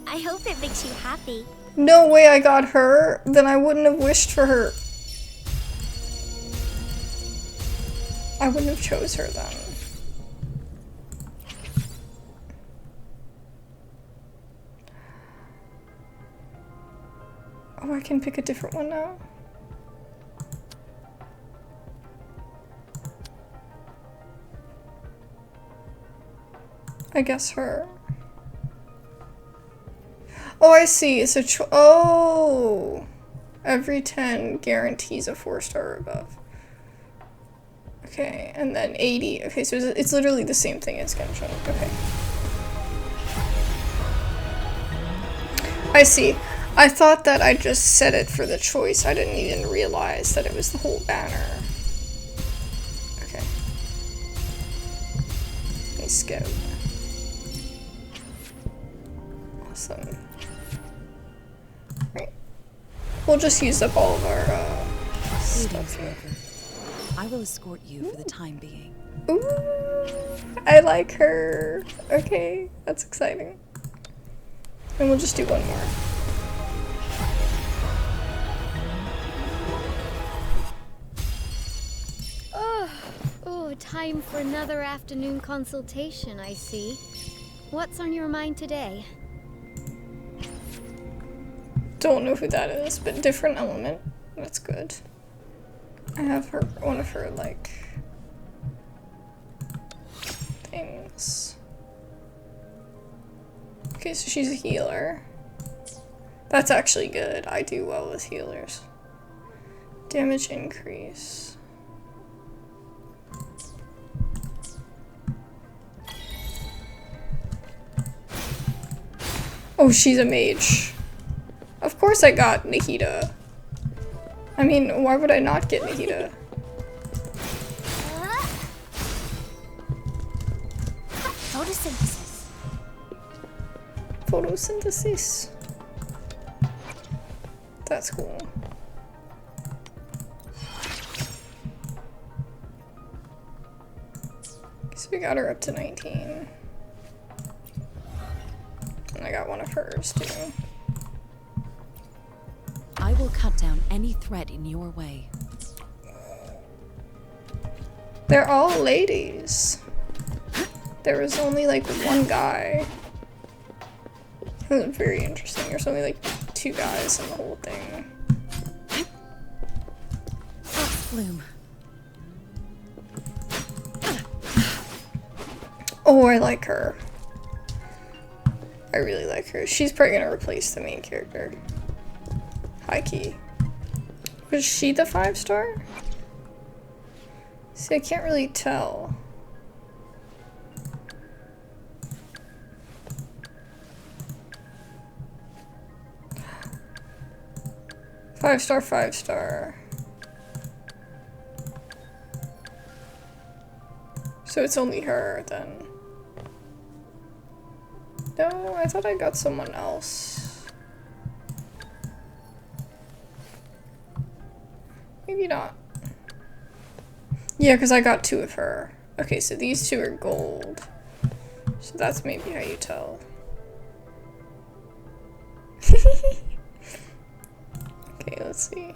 I hope it makes you happy. No way I got her. Then I wouldn't have wished for her. I wouldn't have chose her then. Oh, I can pick a different one now? I guess her. Oh, I see. It's a oh! Every 10 guarantees a 4-star or above. Okay, and then 80. Okay, so it's literally the same thing as Genshin. Okay. I see. I thought that I just set it for the choice. I didn't even realize that it was the whole banner. Okay. Let me skip. Awesome. Right. We'll just use up all of our stuff here. I will escort you for the time being. Ooh, I like her. Okay, that's exciting. And we'll just do one more. Oh, time for another afternoon consultation, I see. What's on your mind today? Don't know who that is, but different element. That's good. I have her, one of her, like, things. Okay, so she's a healer. That's actually good. I do well with healers. Damage increase. Oh, she's a mage. Of course I got Nahida. I mean, why would I not get Nahida? Photosynthesis. Photosynthesis. That's cool. So we got her up to 19. And I got one of hers too. I will cut down any threat in your way. They're all ladies. There was only like one guy. It was very interesting. There's only like 2 guys in the whole thing. Bloom. Oh, I like her. I really like her. She's probably gonna replace the main character. High key. Was she the 5-star? See, I can't really tell. Five-star, 5-star. So it's only her then. No, I thought I got someone else. Maybe not. Yeah, because I got 2 of her. Okay, so these two are gold. So that's maybe how you tell. Okay, let's see.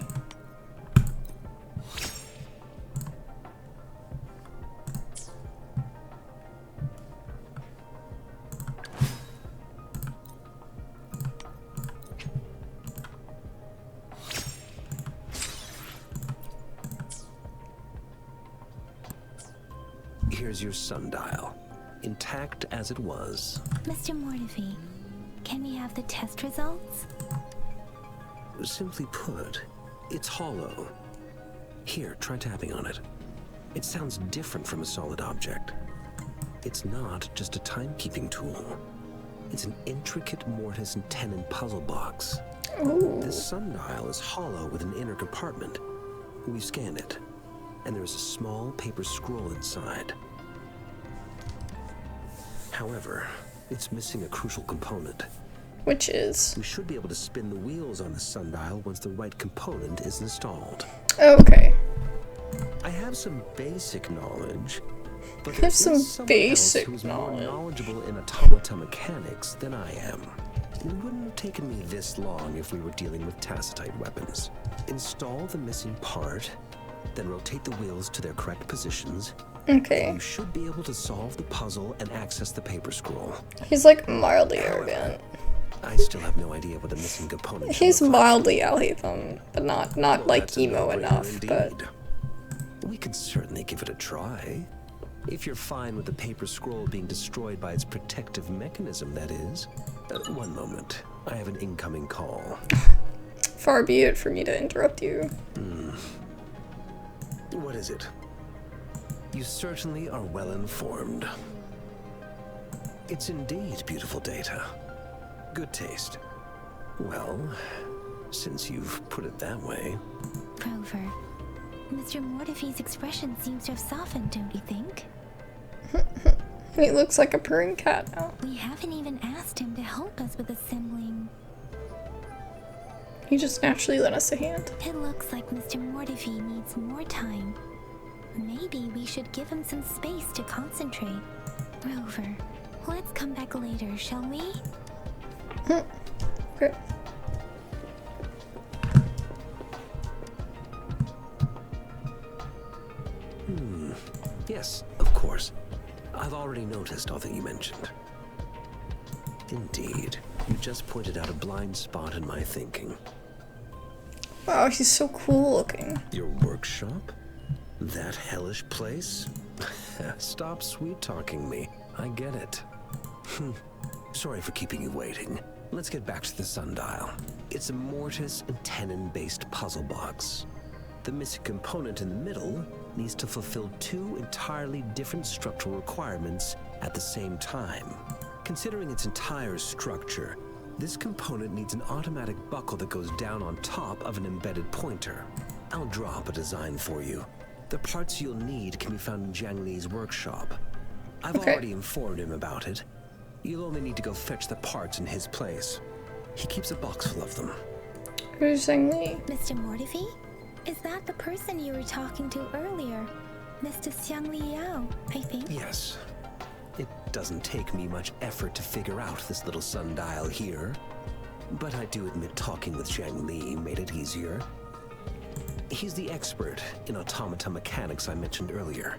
Here's your sundial, intact as it was. Mr. Mortefi, can we have the test results? Simply put, it's hollow. Here, try tapping on it. It sounds different from a solid object. It's not just a timekeeping tool. It's an intricate mortise and tenon puzzle box. Ooh. This sundial is hollow with an inner compartment. We've scanned it, and there's a small paper scroll inside. However, it's missing a crucial component. Which is? We should be able to spin the wheels on the sundial once the right component is installed. Okay. I have some basic knowledge, but There's there's some basic who's knowledge. more knowledgeable in automata mechanics than I am. It wouldn't have taken me this long if we were dealing with tacitite weapons. Install the missing part, then rotate the wheels to their correct positions. Okay. You should be able to solve the puzzle and access the paper scroll. He's like mildly arrogant. I still have no idea what the missing component is. He's mildly Alhaitham, but not like That's a emo no-brainer enough, indeed. but We could certainly give it a try. If you're fine with the paper scroll being destroyed by its protective mechanism, that is. One moment. I have an incoming call. far be it for me to interrupt you. What is it? You certainly are well informed. It's indeed beautiful data. Good taste. Well, since you've put it that way. Rover, Mr. Mortefi's expression seems to have softened, don't you think? He looks like a purring cat now. We haven't even asked him to help us with assembling. He just naturally lent us a hand. It looks like Mr. Mortefi needs more time. Maybe we should give him some space to concentrate. Rover, let's come back later, shall we? Okay. Yes, of course. I've already noticed all that you mentioned. Indeed, you just pointed out a blind spot in my thinking. Wow, he's so cool looking. Your workshop? That hellish place? Stop sweet-talking me. I get it. Sorry for keeping you waiting. Let's get back to the sundial. It's a mortise and tenon-based puzzle box. The missing component in the middle needs to fulfill two entirely different structural requirements at the same time. Considering its entire structure, this component needs an automatic buckle that goes down on top of an embedded pointer. I'll drop a design for you. The parts you'll need can be found in Jiang Li's workshop. I've already informed him about it. You'll only need to go fetch the parts in his place. He keeps a box full of them. Who's Zhang Li? Mr. Mortefi? Is that the person you were talking to earlier? Mr. Xiang Liao, I think? Yes. It doesn't take me much effort to figure out this little sundial here. But I do admit talking with Jiang Li made it easier. He's the expert in automata mechanics I mentioned earlier.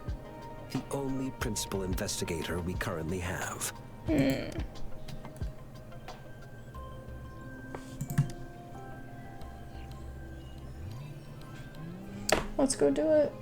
The only principal investigator we currently have. Let's go do it.